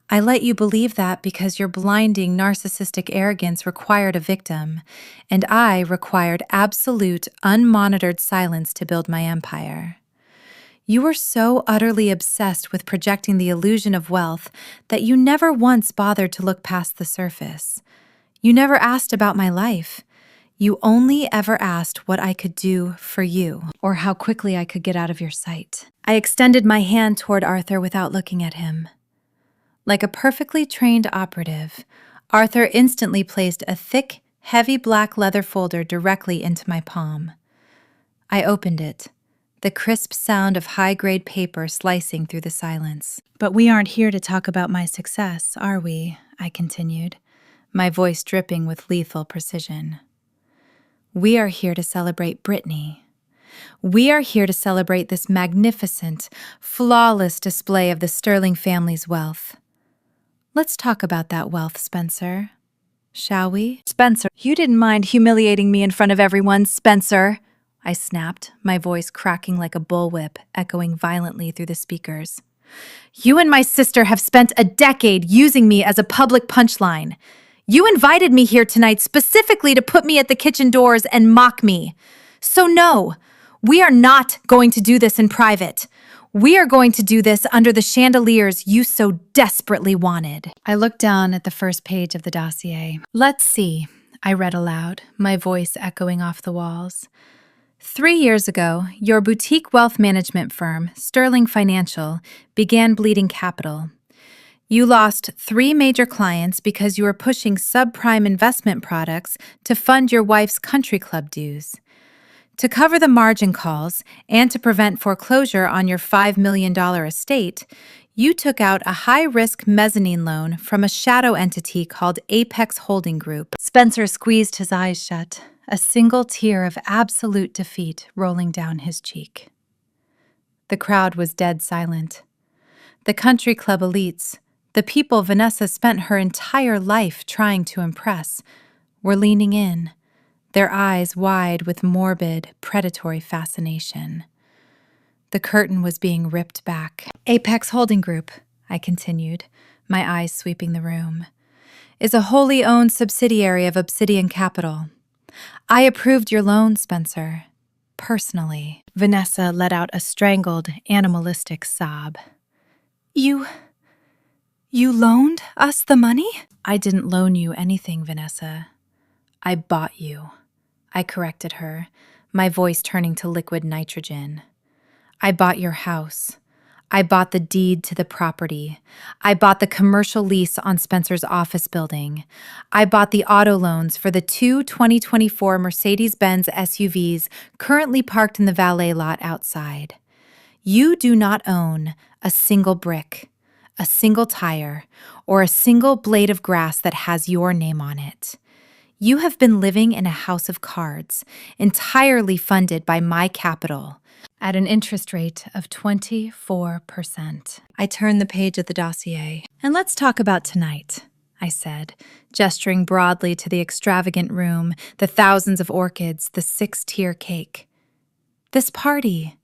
I let you believe that because your blinding narcissistic arrogance required a victim, and I required absolute, unmonitored silence to build my empire. You were so utterly obsessed with projecting the illusion of wealth that you never once bothered to look past the surface. You never asked about my life. You only ever asked what I could do for you, or how quickly I could get out of your sight. I extended my hand toward Arthur without looking at him. Like a perfectly trained operative, Arthur instantly placed a thick, heavy black leather folder directly into my palm. I opened it, the crisp sound of high-grade paper slicing through the silence. But we aren't here to talk about my success, are we? I continued, my voice dripping with lethal precision. We are here to celebrate Brittany. We are here to celebrate this magnificent, flawless display of the Sterling family's wealth. Let's talk about that wealth, Spencer. Shall we? Spencer, you didn't mind humiliating me in front of everyone, Spencer, I snapped, my voice cracking like a bullwhip, echoing violently through the speakers. You and my sister have spent a decade using me as a public punchline. You invited me here tonight specifically to put me at the kitchen doors and mock me. So no, we are not going to do this in private. We are going to do this under the chandeliers you so desperately wanted. I looked down at the first page of the dossier. Let's see, I read aloud, my voice echoing off the walls. 3 years ago, your boutique wealth management firm, Sterling Financial, began bleeding capital. You lost 3 major clients because you were pushing subprime investment products to fund your wife's country club dues. To cover the margin calls and to prevent foreclosure on your $5 million estate, you took out a high-risk mezzanine loan from a shadow entity called Apex Holding Group. Spencer squeezed his eyes shut, a single tear of absolute defeat rolling down his cheek. The crowd was dead silent. The country club elites, the people Vanessa spent her entire life trying to impress, were leaning in, their eyes wide with morbid, predatory fascination. The curtain was being ripped back. Apex Holding Group, I continued, my eyes sweeping the room, is a wholly owned subsidiary of Obsidian Capital. I approved your loan, Spencer. Personally. Vanessa let out a strangled, animalistic sob. You loaned us the money? I didn't loan you anything, Vanessa. I bought you. I corrected her, my voice turning to liquid nitrogen. I bought your house. I bought the deed to the property. I bought the commercial lease on Spencer's office building. I bought the auto loans for the 2 2024 Mercedes-Benz SUVs currently parked in the valet lot outside. You do not own a single brick, a single tire, or a single blade of grass that has your name on it. You have been living in a house of cards, entirely funded by my capital, at an interest rate of 24%. I turned the page of the dossier. And let's talk about tonight, I said, gesturing broadly to the extravagant room, the thousands of orchids, the 6-tier cake. This party,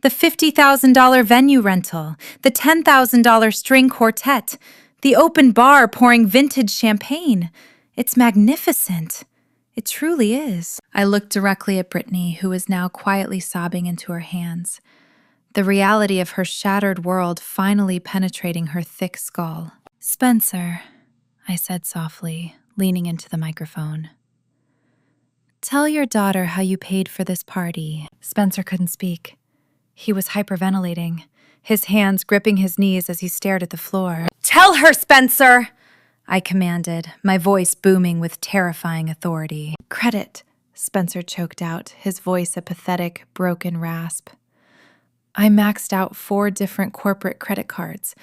the $50,000 venue rental, the $10,000 string quartet, the open bar pouring vintage champagne. It's magnificent. It truly is. I looked directly at Brittany, who was now quietly sobbing into her hands, the reality of her shattered world finally penetrating her thick skull. Spencer, I said softly, leaning into the microphone. Tell your daughter how you paid for this party. Spencer couldn't speak. He was hyperventilating, his hands gripping his knees as he stared at the floor. Tell her, Spencer! I commanded, my voice booming with terrifying authority. Credit, Spencer choked out, his voice a pathetic, broken rasp. I maxed out 4 different corporate credit cards.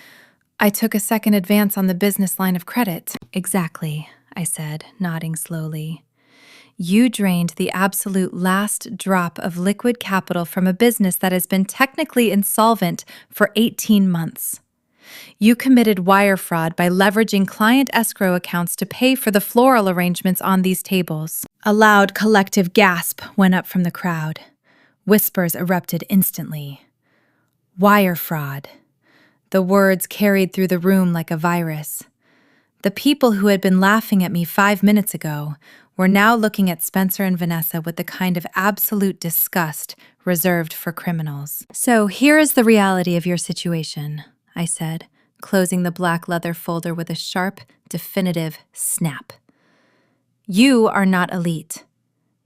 I took a second advance on the business line of credit. Exactly, I said, nodding slowly. You drained the absolute last drop of liquid capital from a business that has been technically insolvent for 18 months. You committed wire fraud by leveraging client escrow accounts to pay for the floral arrangements on these tables. A loud collective gasp went up from the crowd. Whispers erupted instantly. Wire fraud. The words carried through the room like a virus. The people who had been laughing at me 5 minutes ago were now looking at Spencer and Vanessa with the kind of absolute disgust reserved for criminals. "So here is the reality of your situation," I said, closing the black leather folder with a sharp, definitive snap. "You are not elite.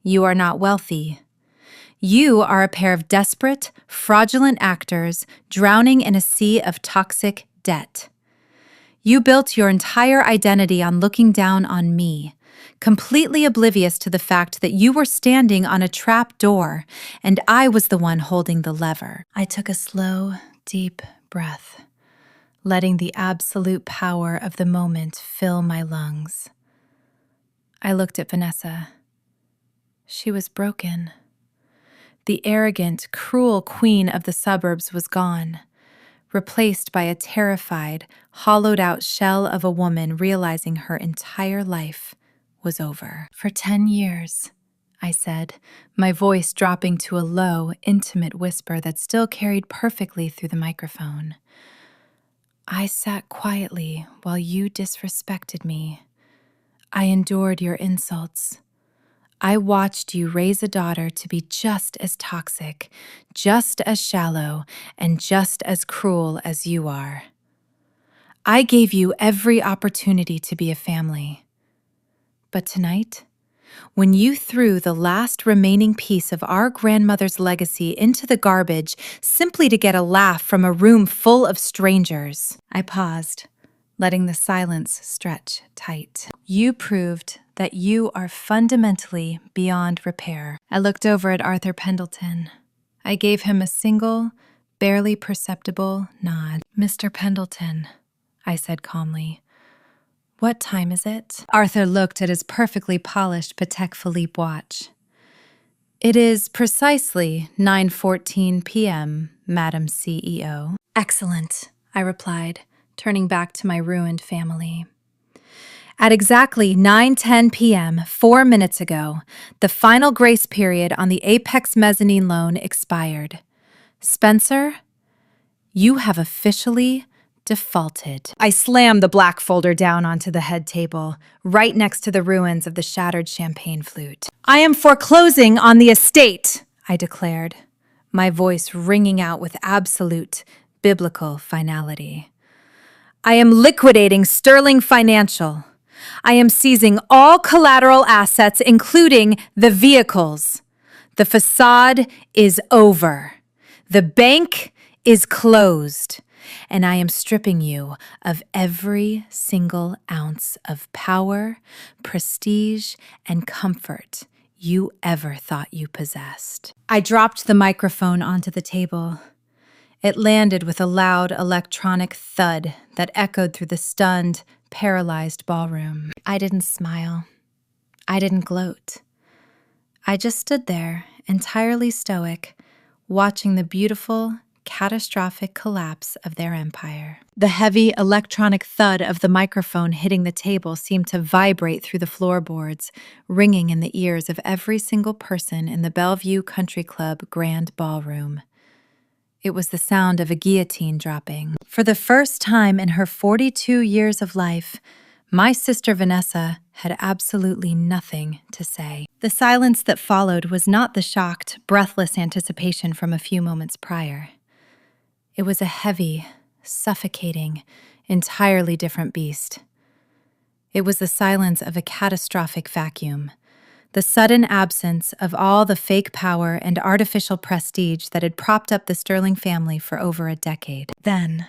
You are not wealthy. You are a pair of desperate, fraudulent actors drowning in a sea of toxic debt. You built your entire identity on looking down on me, completely oblivious to the fact that you were standing on a trap door and I was the one holding the lever." I took a slow, deep breath, letting the absolute power of the moment fill my lungs. I looked at Vanessa. She was broken. The arrogant, cruel queen of the suburbs was gone, replaced by a terrified, hollowed-out shell of a woman realizing her entire life was over. "For 10 years, I said, my voice dropping to a low, intimate whisper that still carried perfectly through the microphone. I sat quietly while you disrespected me. I endured your insults. I watched you raise a daughter to be just as toxic, just as shallow, and just as cruel as you are. I gave you every opportunity to be a family. But tonight, when you threw the last remaining piece of our grandmother's legacy into the garbage simply to get a laugh from a room full of strangers," I paused, letting the silence stretch tight. "You proved that you are fundamentally beyond repair." I looked over at Arthur Pendleton. I gave him a single, barely perceptible nod. "Mr. Pendleton," I said calmly, "what time is it?" Arthur looked at his perfectly polished Patek Philippe watch. "It is precisely 9:14 p.m., Madam CEO. "Excellent," I replied, turning back to my ruined family. At exactly 9:10 p.m., 4 minutes ago, the final grace period on the Apex mezzanine loan expired. Spencer, you have officially defaulted. I slammed the black folder down onto the head table, right next to the ruins of the shattered champagne flute. "I am foreclosing on the estate," I declared, my voice ringing out with absolute, biblical finality. "I am liquidating Sterling Financial. I am seizing all collateral assets, including the vehicles. The facade is over. The bank is closed. And I am stripping you of every single ounce of power, prestige, and comfort you ever thought you possessed." I dropped the microphone onto the table. It landed with a loud electronic thud that echoed through the stunned, paralyzed ballroom. I didn't smile. I didn't gloat. I just stood there, entirely stoic, watching the beautiful, catastrophic collapse of their empire. The heavy electronic thud of the microphone hitting the table seemed to vibrate through the floorboards, ringing in the ears of every single person in the Bellevue Country Club Grand Ballroom. It was the sound of a guillotine dropping. For the first time in her 42 years of life, my sister Vanessa had absolutely nothing to say. The silence that followed was not the shocked, breathless anticipation from a few moments prior. It was a heavy, suffocating, entirely different beast. It was the silence of a catastrophic vacuum, the sudden absence of all the fake power and artificial prestige that had propped up the Sterling family for over a decade. Then,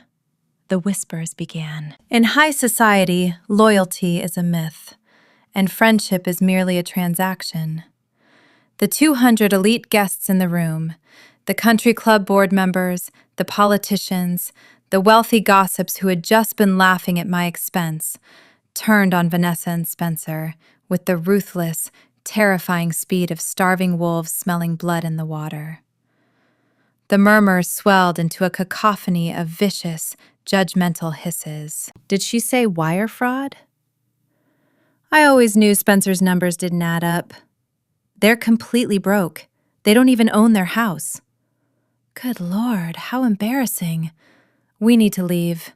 the whispers began. In high society, loyalty is a myth, and friendship is merely a transaction. The 200 elite guests in the room, the country club board members, the politicians, the wealthy gossips who had just been laughing at my expense, turned on Vanessa and Spencer with the ruthless, terrifying speed of starving wolves smelling blood in the water. The murmurs swelled into a cacophony of vicious, judgmental hisses. Did she say wire fraud? I always knew Spencer's numbers didn't add up. They're completely broke. They don't even own their house. Good Lord, how embarrassing. We need to leave.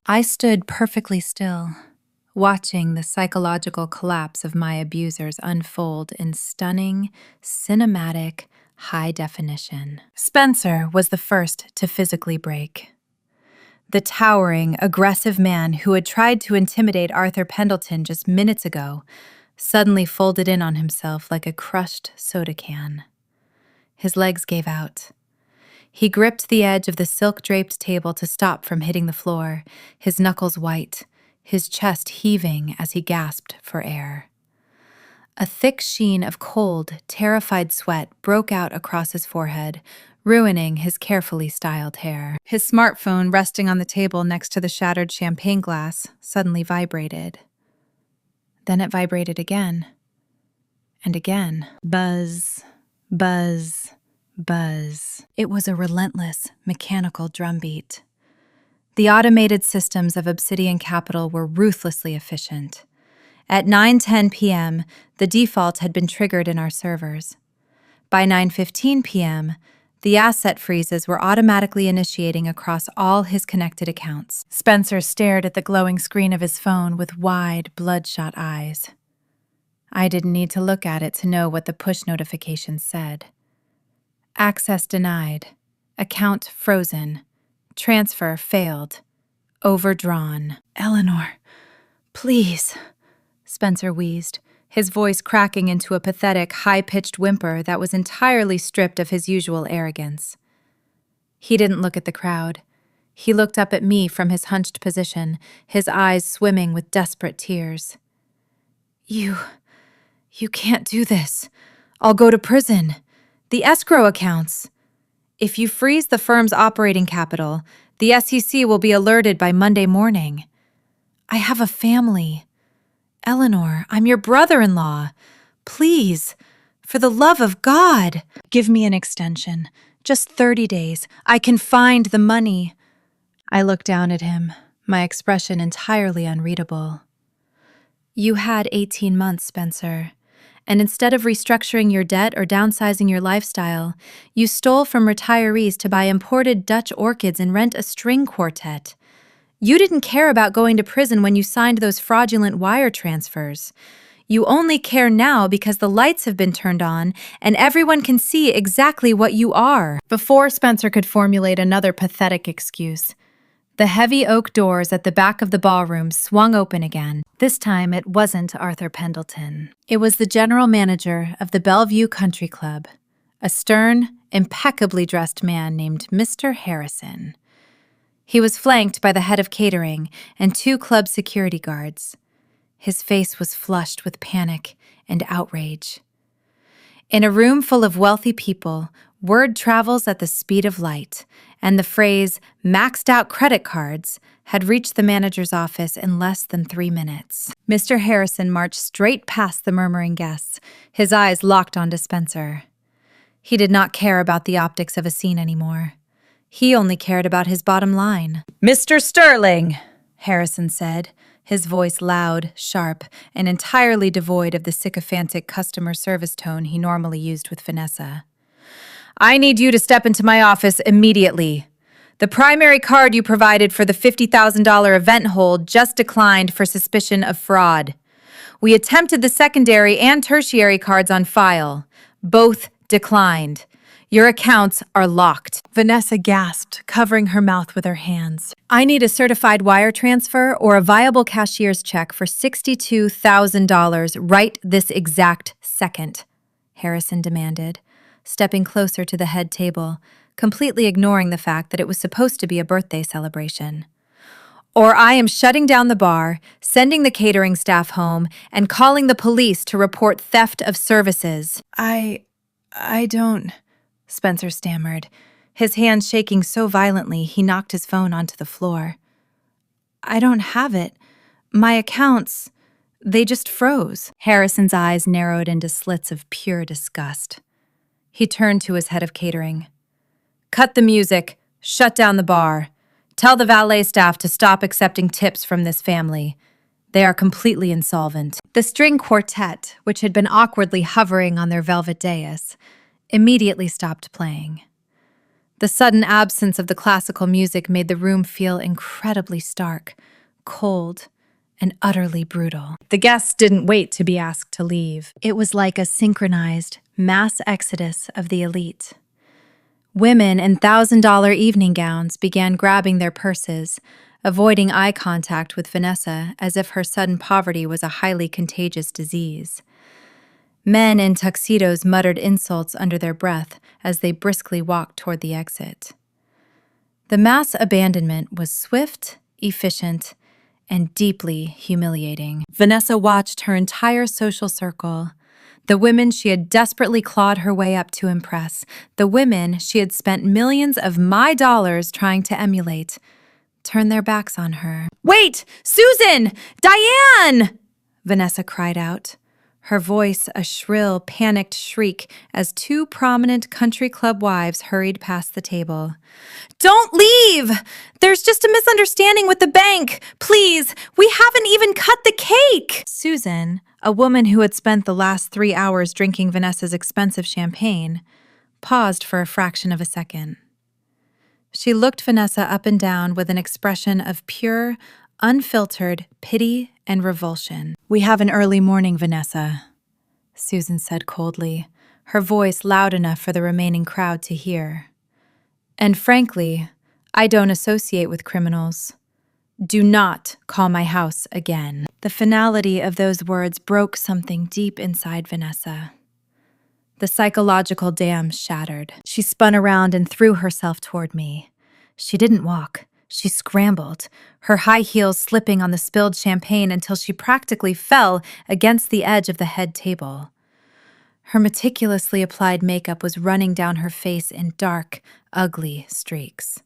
I stood perfectly still, watching the psychological collapse of my abusers unfold in stunning, cinematic, high definition. Spencer was the first to physically break. The towering, aggressive man who had tried to intimidate Arthur Pendleton just minutes ago suddenly folded in on himself like a crushed soda can. His legs gave out. He gripped the edge of the silk-draped table to stop from hitting the floor, his knuckles white, his chest heaving as he gasped for air. A thick sheen of cold, terrified sweat broke out across his forehead, ruining his carefully styled hair. His smartphone, resting on the table next to the shattered champagne glass, suddenly vibrated. Then it vibrated again. And again. Buzz, buzz, buzz. It was a relentless, mechanical drumbeat. The automated systems of Obsidian Capital were ruthlessly efficient. At 9:10 p.m., the default had been triggered in our servers. By 9:15 p.m., the asset freezes were automatically initiating across all his connected accounts. Spencer stared at the glowing screen of his phone with wide, bloodshot eyes. I didn't need to look at it to know what the push notification said. Access denied. Account frozen. Transfer failed. Overdrawn. Eleanor, please, Spencer wheezed, his voice cracking into a pathetic, high-pitched whimper that was entirely stripped of his usual arrogance. He didn't look at the crowd. He looked up at me from his hunched position, his eyes swimming with desperate tears. You can't do this. I'll go to prison. The escrow accounts. If you freeze the firm's operating capital, the SEC will be alerted by Monday morning. I have a family. Eleanor, I'm your brother-in-law. Please, for the love of God, give me an extension. Just 30 days. I can find the money. I looked down at him, my expression entirely unreadable. You had 18 months, Spencer. And instead of restructuring your debt or downsizing your lifestyle, you stole from retirees to buy imported Dutch orchids and rent a string quartet. You didn't care about going to prison when you signed those fraudulent wire transfers. You only care now because the lights have been turned on and everyone can see exactly what you are. Before Spencer could formulate another pathetic excuse, the heavy oak doors at the back of the ballroom swung open again. This time it wasn't Arthur Pendleton. It was the general manager of the Bellevue Country Club, a stern, impeccably dressed man named Mr. Harrison. He was flanked by the head of catering and 2 club security guards. His face was flushed with panic and outrage. In a room full of wealthy people, word travels at the speed of light, and the phrase, maxed out credit cards, had reached the manager's office in less than 3 minutes. Mr. Harrison marched straight past the murmuring guests, his eyes locked onto Spencer. He did not care about the optics of a scene anymore. He only cared about his bottom line. "Mr. Sterling," Harrison said, his voice loud, sharp, and entirely devoid of the sycophantic customer service tone he normally used with Vanessa. "I need you to step into my office immediately. The primary card you provided for the $50,000 event hold just declined for suspicion of fraud. We attempted the secondary and tertiary cards on file. Both declined. Your accounts are locked." Vanessa gasped, covering her mouth with her hands. "I need a certified wire transfer or a viable cashier's check for $62,000 right this exact second," Harrison demanded, stepping closer to the head table, completely ignoring the fact that it was supposed to be a birthday celebration. "Or I am shutting down the bar, sending the catering staff home, and calling the police to report theft of services." I don't," Spencer stammered, his hands shaking so violently he knocked his phone onto the floor. "I don't have it. My accounts, they just froze." Harrison's eyes narrowed into slits of pure disgust. He turned to his head of catering. "Cut the music. Shut down the bar. Tell the valet staff to stop accepting tips from this family. They are completely insolvent." The string quartet, which had been awkwardly hovering on their velvet dais, immediately stopped playing. The sudden absence of the classical music made the room feel incredibly stark, cold, and utterly brutal. The guests didn't wait to be asked to leave. It was like a synchronized mass exodus of the elite. Women in $1,000 evening gowns began grabbing their purses, avoiding eye contact with Vanessa as if her sudden poverty was a highly contagious disease. Men in tuxedos muttered insults under their breath as they briskly walked toward the exit. The mass abandonment was swift, efficient, and deeply humiliating. Vanessa watched her entire social circle, the women she had desperately clawed her way up to impress, the women she had spent millions of my dollars trying to emulate, turn their backs on her. "Wait! Susan! Diane!" Vanessa cried out, her voice a shrill, panicked shriek as two prominent country club wives hurried past the table. "Don't leave! There's just a misunderstanding with the bank. Please, we haven't even cut the cake!" Susan, a woman who had spent the last 3 hours drinking Vanessa's expensive champagne, paused for a fraction of a second. She looked Vanessa up and down with an expression of pure, unfiltered pity and revulsion. "We have an early morning, Vanessa," Susan said coldly, her voice loud enough for the remaining crowd to hear. "And frankly, I don't associate with criminals. Do not call my house again." The finality of those words broke something deep inside Vanessa. The psychological dam shattered. She spun around and threw herself toward me. She didn't walk. She scrambled, her high heels slipping on the spilled champagne until she practically fell against the edge of the head table. Her meticulously applied makeup was running down her face in dark, ugly streaks.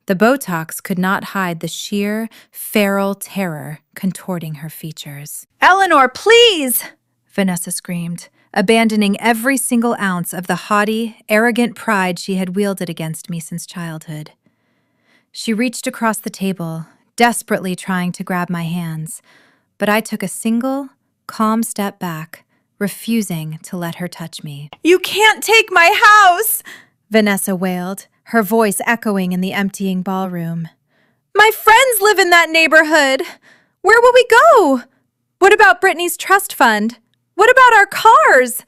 The Botox could not hide the sheer, feral terror contorting her features. "Eleanor, please!" Vanessa screamed, abandoning every single ounce of the haughty, arrogant pride she had wielded against me since childhood. She reached across the table, desperately trying to grab my hands, but I took a single, calm step back, refusing to let her touch me. "You can't take my house!" Vanessa wailed, her voice echoing in the emptying ballroom. "My friends live in that neighborhood! Where will we go? What about Brittany's trust fund? What about our cars?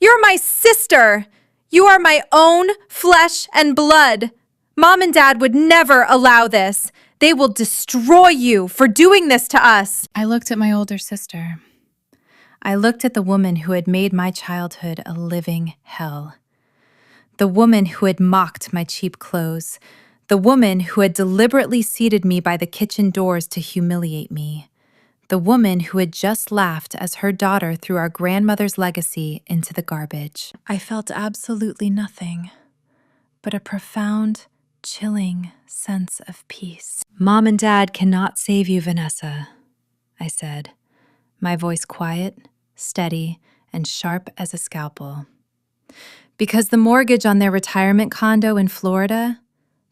You're my sister! You are my own flesh and blood! Mom and Dad would never allow this. They will destroy you for doing this to us." I looked at my older sister. I looked at the woman who had made my childhood a living hell. The woman who had mocked my cheap clothes. The woman who had deliberately seated me by the kitchen doors to humiliate me. The woman who had just laughed as her daughter threw our grandmother's legacy into the garbage. I felt absolutely nothing but a profound, chilling sense of peace. "Mom and Dad cannot save you, Vanessa," I said, my voice quiet, steady, and sharp as a scalpel. "Because the mortgage on their retirement condo in Florida,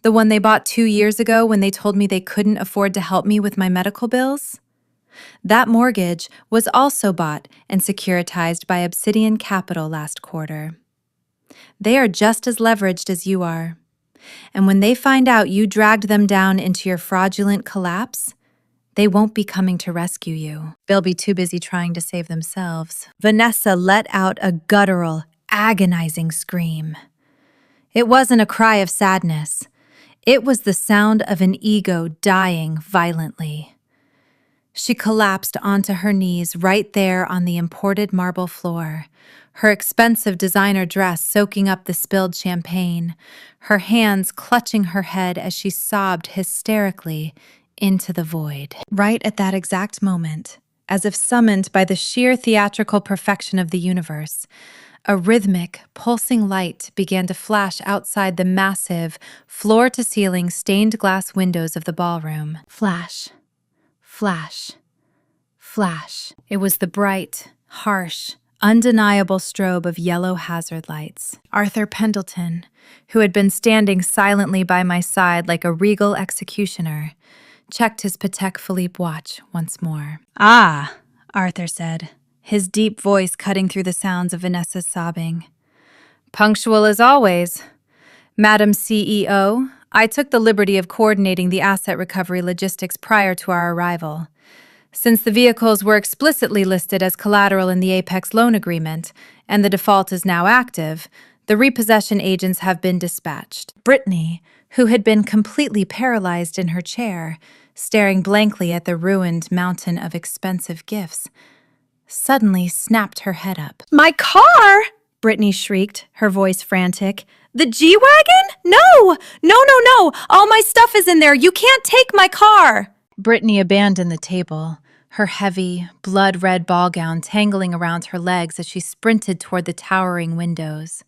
the one they bought 2 years ago when they told me they couldn't afford to help me with my medical bills, that mortgage was also bought and securitized by Obsidian Capital last quarter. They are just as leveraged as you are. And when they find out you dragged them down into your fraudulent collapse, they won't be coming to rescue you. They'll be too busy trying to save themselves." Vanessa let out a guttural, agonizing scream. It wasn't a cry of sadness. It was the sound of an ego dying violently. She collapsed onto her knees right there on the imported marble floor, her expensive designer dress soaking up the spilled champagne, her hands clutching her head as she sobbed hysterically into the void. Right at that exact moment, as if summoned by the sheer theatrical perfection of the universe, a rhythmic, pulsing light began to flash outside the massive, floor-to-ceiling stained glass windows of the ballroom. Flash. Flash. Flash. It was the bright, harsh, undeniable strobe of yellow hazard lights. Arthur Pendleton, who had been standing silently by my side like a regal executioner, checked his Patek Philippe watch once more. "Ah," Arthur said, his deep voice cutting through the sounds of Vanessa's sobbing. "Punctual as always. Madam CEO, I took the liberty of coordinating the asset recovery logistics prior to our arrival. Since the vehicles were explicitly listed as collateral in the Apex loan agreement, and the default is now active, the repossession agents have been dispatched." Brittany, who had been completely paralyzed in her chair, staring blankly at the ruined mountain of expensive gifts, suddenly snapped her head up. "My car!" Brittany shrieked, her voice frantic. "The G-Wagon? No! No, no, no! All my stuff is in there! You can't take my car!" Brittany abandoned the table, her heavy, blood-red ball gown tangling around her legs as she sprinted toward the towering windows.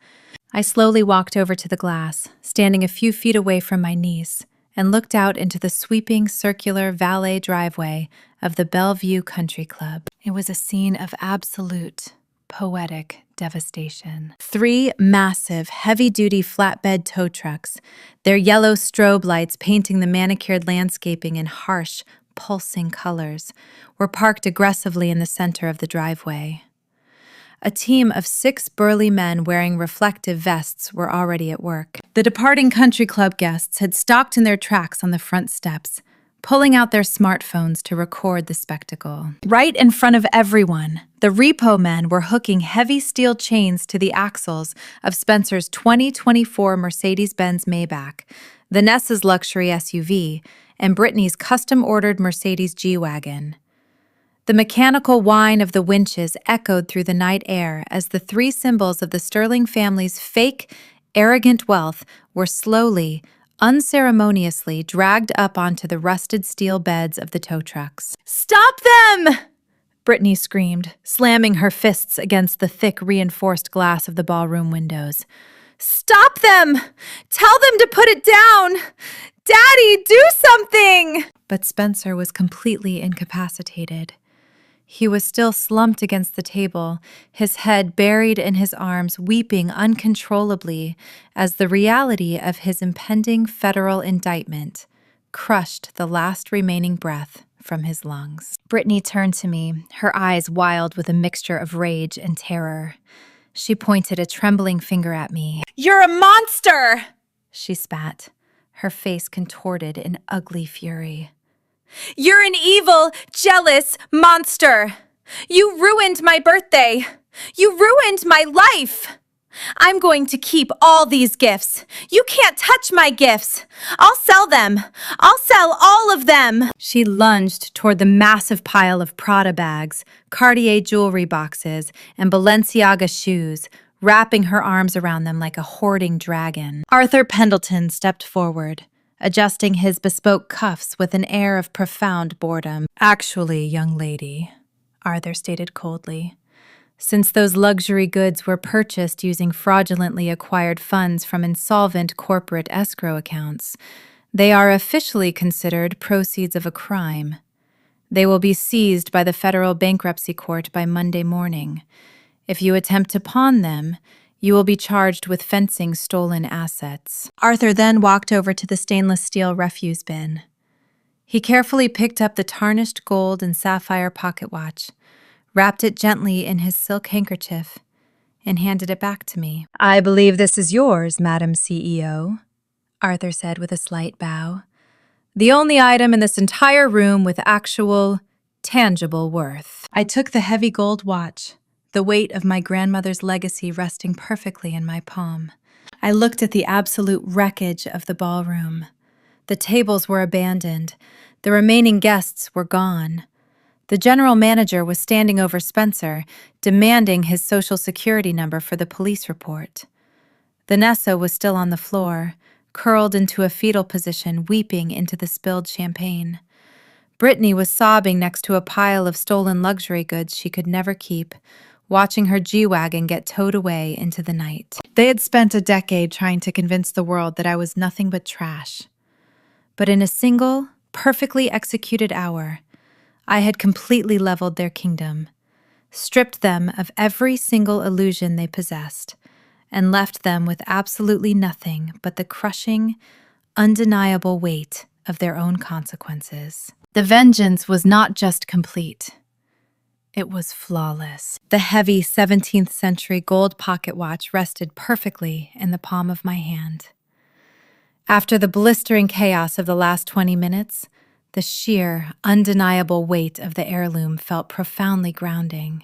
I slowly walked over to the glass, standing a few feet away from my niece, and looked out into the sweeping circular valet driveway of the Bellevue Country Club. It was a scene of absolute, poetic devastation. 3 massive, heavy-duty flatbed tow trucks, their yellow strobe lights painting the manicured landscaping in harsh, pulsing colors, were parked aggressively in the center of the driveway. A team of 6 burly men wearing reflective vests were already at work. The departing country club guests had stalked in their tracks on the front steps, pulling out their smartphones to record the spectacle. Right in front of everyone, the repo men were hooking heavy steel chains to the axles of Spencer's 2024 Mercedes-Benz Maybach, Vanessa's luxury SUV, and Brittany's custom-ordered Mercedes G-Wagon. The mechanical whine of the winches echoed through the night air as the 3 symbols of the Sterling family's fake, arrogant wealth were slowly, unceremoniously dragged up onto the rusted steel beds of the tow trucks. "Stop them!" Brittany screamed, slamming her fists against the thick, reinforced glass of the ballroom windows. "Stop them! Tell them to put it down! Daddy, do something!" But Spencer was completely incapacitated. He was still slumped against the table, his head buried in his arms, weeping uncontrollably as the reality of his impending federal indictment crushed the last remaining breath from his lungs. Brittany turned to me, her eyes wild with a mixture of rage and terror. She pointed a trembling finger at me. "You're a monster!" she spat, her face contorted in ugly fury. "You're an evil, jealous monster! You ruined my birthday! You ruined my life! I'm going to keep all these gifts! You can't touch my gifts! I'll sell them! I'll sell all of them!" She lunged toward the massive pile of Prada bags, Cartier jewelry boxes, and Balenciaga shoes, wrapping her arms around them like a hoarding dragon. Arthur Pendleton stepped forward, adjusting his bespoke cuffs with an air of profound boredom. "Actually, young lady," Arthur stated coldly, "since those luxury goods were purchased using fraudulently acquired funds from insolvent corporate escrow accounts, they are officially considered proceeds of a crime. They will be seized by the federal bankruptcy court by Monday morning. If you attempt to pawn them, you will be charged with fencing stolen assets." Arthur then walked over to the stainless steel refuse bin. He carefully picked up the tarnished gold and sapphire pocket watch, wrapped it gently in his silk handkerchief, and handed it back to me. "I believe this is yours, Madam CEO," Arthur said with a slight bow. "The only item in this entire room with actual, tangible worth." I took the heavy gold watch, the weight of my grandmother's legacy resting perfectly in my palm. I looked at the absolute wreckage of the ballroom. The tables were abandoned. The remaining guests were gone. The general manager was standing over Spencer, demanding his social security number for the police report. Vanessa was still on the floor, curled into a fetal position, weeping into the spilled champagne. Brittany was sobbing next to a pile of stolen luxury goods she could never keep, watching her G-Wagon get towed away into the night. They had spent a decade trying to convince the world that I was nothing but trash. But in a single, perfectly executed hour, I had completely leveled their kingdom, stripped them of every single illusion they possessed, and left them with absolutely nothing but the crushing, undeniable weight of their own consequences. The vengeance was not just complete. It was flawless. The heavy 17th century gold pocket watch rested perfectly in the palm of my hand. After the blistering chaos of the last 20 minutes, the sheer, undeniable weight of the heirloom felt profoundly grounding.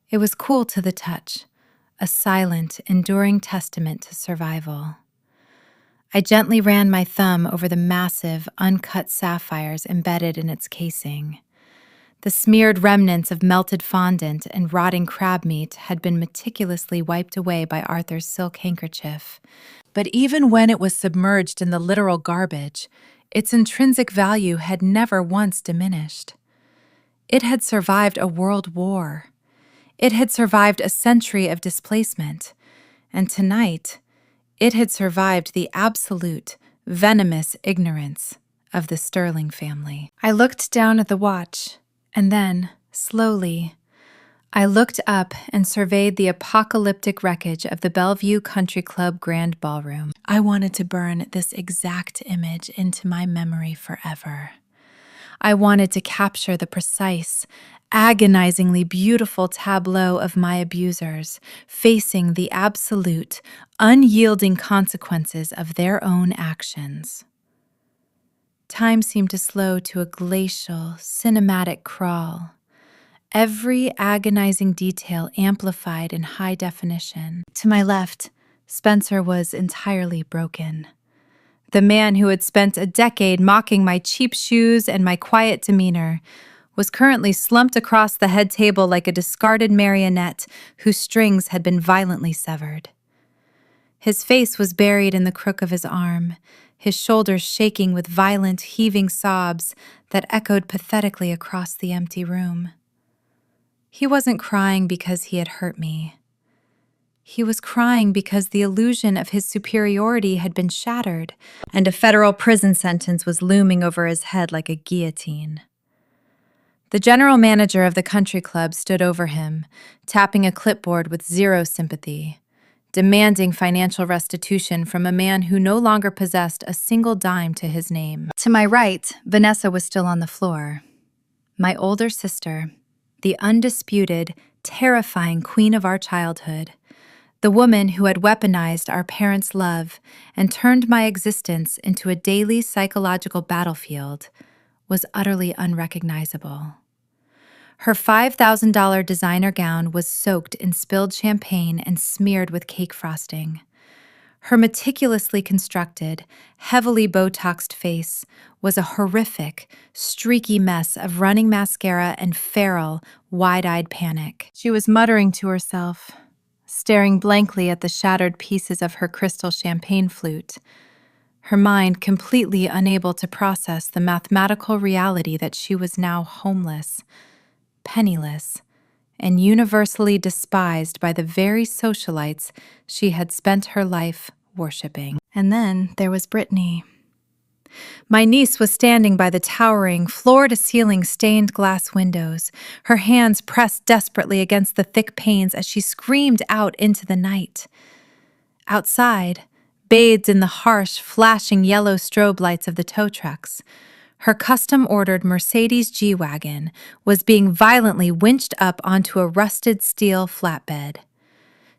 It was cool to the touch, a silent, enduring testament to survival. I gently ran my thumb over the massive, uncut sapphires embedded in its casing. The smeared remnants of melted fondant and rotting crab meat had been meticulously wiped away by Arthur's silk handkerchief. But even when it was submerged in the literal garbage, its intrinsic value had never once diminished. It had survived a world war. It had survived a century of displacement. And tonight, it had survived the absolute, venomous ignorance of the Sterling family. I looked down at the watch, and then, slowly, I looked up and surveyed the apocalyptic wreckage of the Bellevue Country Club Grand Ballroom. I wanted to burn this exact image into my memory forever. I wanted to capture the precise, agonizingly beautiful tableau of my abusers facing the absolute, unyielding consequences of their own actions. Time seemed to slow to a glacial, cinematic crawl. Every agonizing detail amplified in high definition. To my left, Spencer was entirely broken. The man who had spent a decade mocking my cheap shoes and my quiet demeanor was currently slumped across the head table like a discarded marionette whose strings had been violently severed. His face was buried in the crook of his arm, his shoulders shaking with violent, heaving sobs that echoed pathetically across the empty room. He wasn't crying because he had hurt me. He was crying because the illusion of his superiority had been shattered, and a federal prison sentence was looming over his head like a guillotine. The general manager of the country club stood over him, tapping a clipboard with zero sympathy, demanding financial restitution from a man who no longer possessed a single dime to his name. To my right, Vanessa was still on the floor. My older sister, the undisputed, terrifying queen of our childhood, the woman who had weaponized our parents' love and turned my existence into a daily psychological battlefield, was utterly unrecognizable. Her $5,000 designer gown was soaked in spilled champagne and smeared with cake frosting. Her meticulously constructed, heavily Botoxed face was a horrific, streaky mess of running mascara and feral, wide-eyed panic. She was muttering to herself, staring blankly at the shattered pieces of her crystal champagne flute, her mind completely unable to process the mathematical reality that she was now homeless, penniless, and universally despised by the very socialites she had spent her life worshipping. And then there was Brittany. My niece was standing by the towering, floor-to-ceiling stained glass windows, her hands pressed desperately against the thick panes as she screamed out into the night. Outside, bathed in the harsh, flashing yellow strobe lights of the tow trucks, her custom-ordered Mercedes G-Wagon was being violently winched up onto a rusted steel flatbed.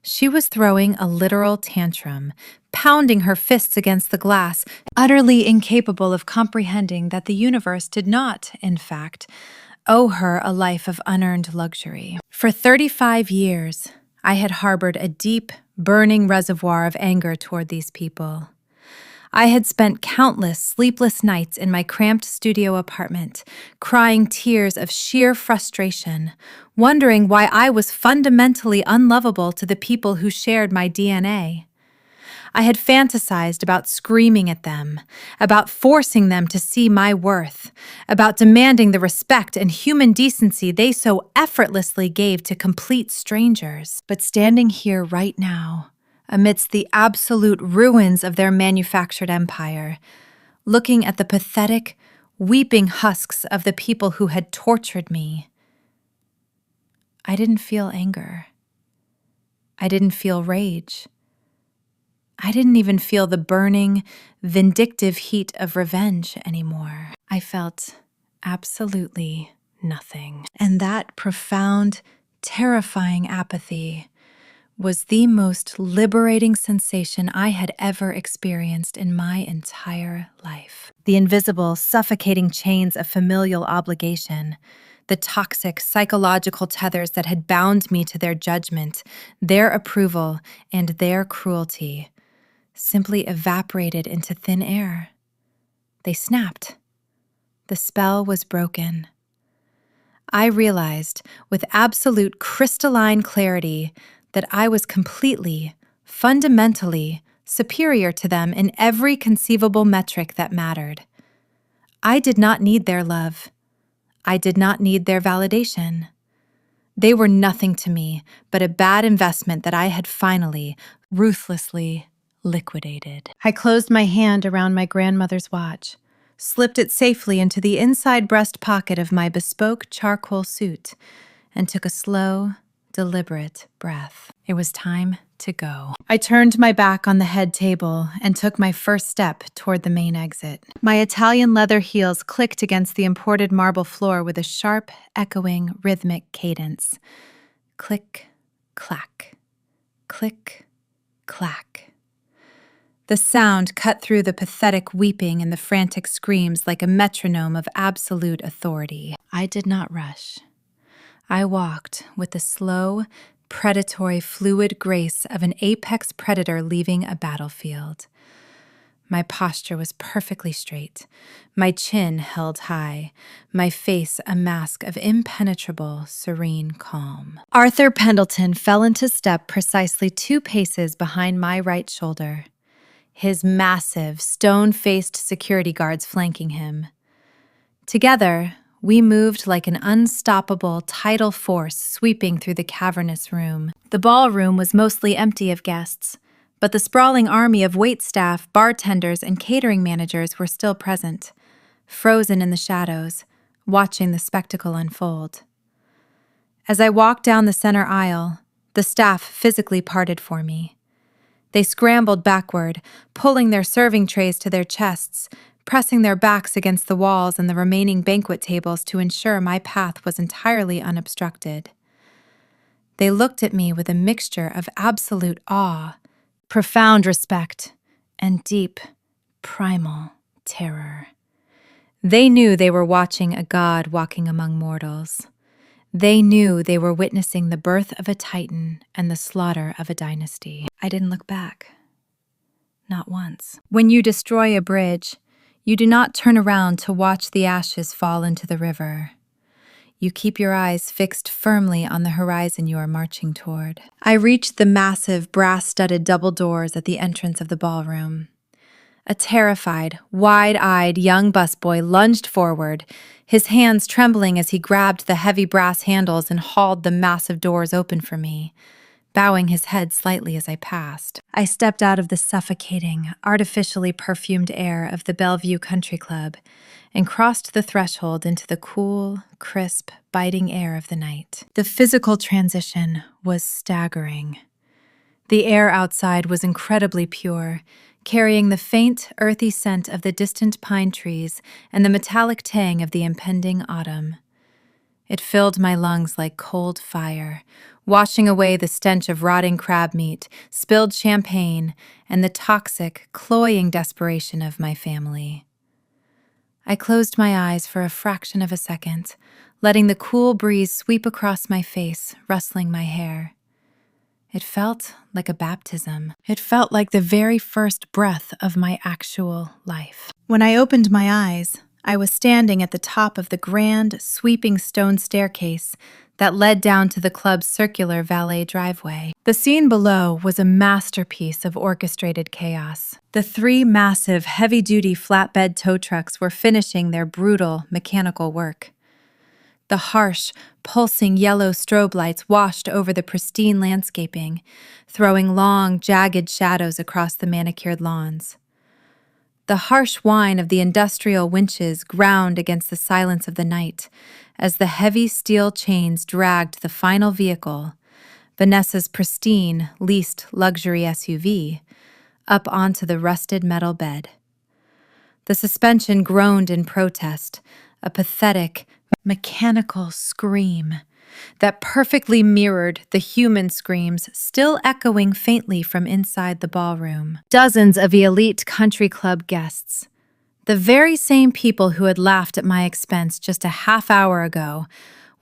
She was throwing a literal tantrum, pounding her fists against the glass, utterly incapable of comprehending that the universe did not, in fact, owe her a life of unearned luxury. For 35 years, I had harbored a deep, burning reservoir of anger toward these people. I had spent countless sleepless nights in my cramped studio apartment, crying tears of sheer frustration, wondering why I was fundamentally unlovable to the people who shared my DNA. I had fantasized about screaming at them, about forcing them to see my worth, about demanding the respect and human decency they so effortlessly gave to complete strangers. But standing here right now, amidst the absolute ruins of their manufactured empire, looking at the pathetic, weeping husks of the people who had tortured me, I didn't feel anger. I didn't feel rage. I didn't even feel the burning, vindictive heat of revenge anymore. I felt absolutely nothing. And that profound, terrifying apathy was the most liberating sensation I had ever experienced in my entire life. The invisible, suffocating chains of familial obligation, the toxic psychological tethers that had bound me to their judgment, their approval, and their cruelty, simply evaporated into thin air. They snapped. The spell was broken. I realized with absolute crystalline clarity that I was completely, fundamentally superior to them in every conceivable metric that mattered. I did not need their love. I did not need their validation. They were nothing to me but a bad investment that I had finally, ruthlessly liquidated. I closed my hand around my grandmother's watch, slipped it safely into the inside breast pocket of my bespoke charcoal suit, and took a slow, deliberate breath. It was time to go. I turned my back on the head table and took my first step toward the main exit. My Italian leather heels clicked against the imported marble floor with a sharp, echoing, rhythmic cadence. Click, clack. Click, clack. The sound cut through the pathetic weeping and the frantic screams like a metronome of absolute authority. I did not rush. I walked with the slow, predatory, fluid grace of an apex predator leaving a battlefield. My posture was perfectly straight, my chin held high, my face a mask of impenetrable, serene calm. Arthur Pendleton fell into step precisely 2 paces behind my right shoulder, his massive, stone-faced security guards flanking him. Together, we moved like an unstoppable tidal force sweeping through the cavernous room. The ballroom was mostly empty of guests, but the sprawling army of waitstaff, bartenders, and catering managers were still present, frozen in the shadows, watching the spectacle unfold. As I walked down the center aisle, the staff physically parted for me. They scrambled backward, pulling their serving trays to their chests, pressing their backs against the walls and the remaining banquet tables to ensure my path was entirely unobstructed. They looked at me with a mixture of absolute awe, profound respect, and deep, primal terror. They knew they were watching a god walking among mortals. They knew they were witnessing the birth of a titan and the slaughter of a dynasty. I didn't look back. Not once. When you destroy a bridge, you do not turn around to watch the ashes fall into the river. You keep your eyes fixed firmly on the horizon you are marching toward. I reached the massive, brass-studded double doors at the entrance of the ballroom. A terrified, wide-eyed young busboy lunged forward, his hands trembling as he grabbed the heavy brass handles and hauled the massive doors open for me, bowing his head slightly as I passed. I stepped out of the suffocating, artificially perfumed air of the Bellevue Country Club and crossed the threshold into the cool, crisp, biting air of the night. The physical transition was staggering. The air outside was incredibly pure, carrying the faint, earthy scent of the distant pine trees and the metallic tang of the impending autumn. It filled my lungs like cold fire, washing away the stench of rotting crab meat, spilled champagne, and the toxic, cloying desperation of my family. I closed my eyes for a fraction of a second, letting the cool breeze sweep across my face, rustling my hair. It felt like a baptism. It felt like the very first breath of my actual life. When I opened my eyes, I was standing at the top of the grand, sweeping stone staircase that led down to the club's circular valet driveway. The scene below was a masterpiece of orchestrated chaos. The 3 massive, heavy-duty flatbed tow trucks were finishing their brutal, mechanical work. The harsh, pulsing yellow strobe lights washed over the pristine landscaping, throwing long, jagged shadows across the manicured lawns. The harsh whine of the industrial winches ground against the silence of the night as the heavy steel chains dragged the final vehicle, Vanessa's pristine, leased luxury SUV, up onto the rusted metal bed. The suspension groaned in protest, a pathetic, mechanical scream that perfectly mirrored the human screams still echoing faintly from inside the ballroom. Dozens of elite country club guests, the very same people who had laughed at my expense just a half hour ago,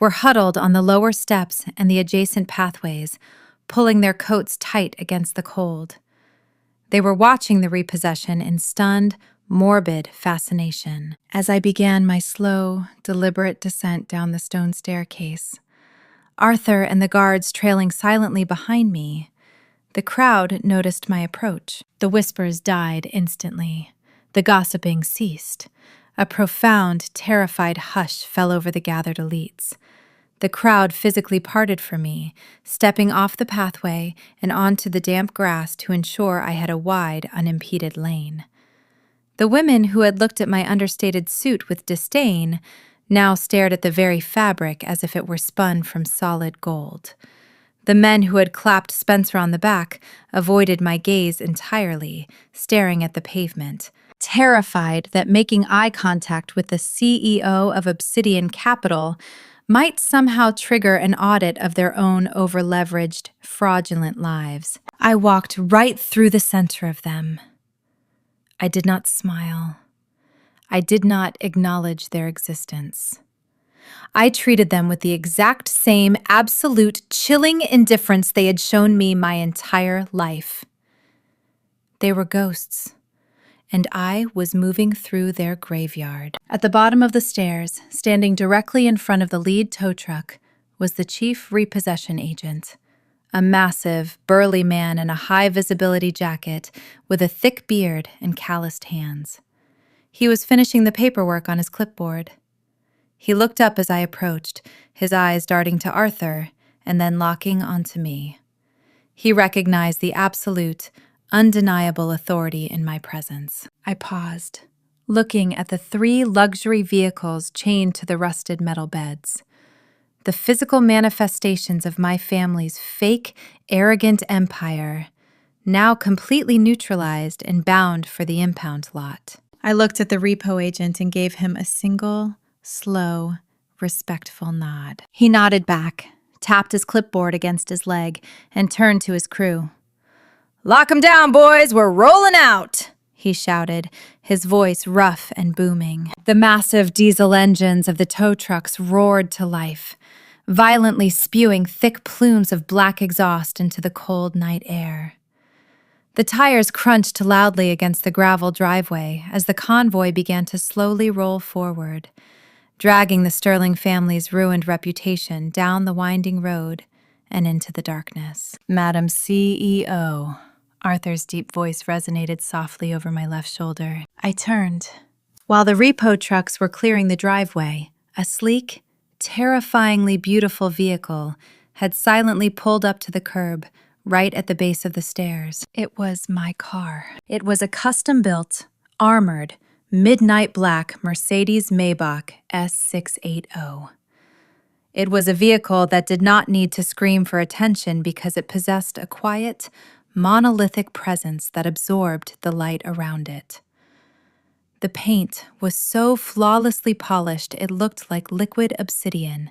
were huddled on the lower steps and the adjacent pathways, pulling their coats tight against the cold. They were watching the repossession in stunned, morbid fascination. As I began my slow, deliberate descent down the stone staircase, Arthur and the guards trailing silently behind me, the crowd noticed my approach. The whispers died instantly. The gossiping ceased. A profound, terrified hush fell over the gathered elites. The crowd physically parted for me, stepping off the pathway and onto the damp grass to ensure I had a wide, unimpeded lane. The women who had looked at my understated suit with disdain now stared at the very fabric as if it were spun from solid gold. The men who had clapped Spencer on the back avoided my gaze entirely, staring at the pavement, terrified that making eye contact with the CEO of Obsidian Capital might somehow trigger an audit of their own over-leveraged, fraudulent lives. I walked right through the center of them. I did not smile. I did not acknowledge their existence. I treated them with the exact same absolute, chilling indifference they had shown me my entire life. They were ghosts, and I was moving through their graveyard. At the bottom of the stairs, standing directly in front of the lead tow truck, was the chief repossession agent, a massive, burly man in a high-visibility jacket with a thick beard and calloused hands. He was finishing the paperwork on his clipboard. He looked up as I approached, his eyes darting to Arthur and then locking onto me. He recognized the absolute, undeniable authority in my presence. I paused, looking at the 3 luxury vehicles chained to the rusted metal beds. The physical manifestations of my family's fake, arrogant empire, now completely neutralized and bound for the impound lot. I looked at the repo agent and gave him a single, slow, respectful nod. He nodded back, tapped his clipboard against his leg, and turned to his crew. "Lock 'em down, boys! We're rolling out!" he shouted, his voice rough and booming. The massive diesel engines of the tow trucks roared to life, violently spewing thick plumes of black exhaust into the cold night air. The tires crunched loudly against the gravel driveway as the convoy began to slowly roll forward, dragging the Sterling family's ruined reputation down the winding road and into the darkness. "Madam CEO," Arthur's deep voice resonated softly over my left shoulder. I turned. While the repo trucks were clearing the driveway, a sleek, terrifyingly beautiful vehicle had silently pulled up to the curb, right at the base of the stairs. It was my car. It was a custom-built, armored, midnight black Mercedes Maybach S680. It was a vehicle that did not need to scream for attention because it possessed a quiet, monolithic presence that absorbed the light around it. The paint was so flawlessly polished it looked like liquid obsidian,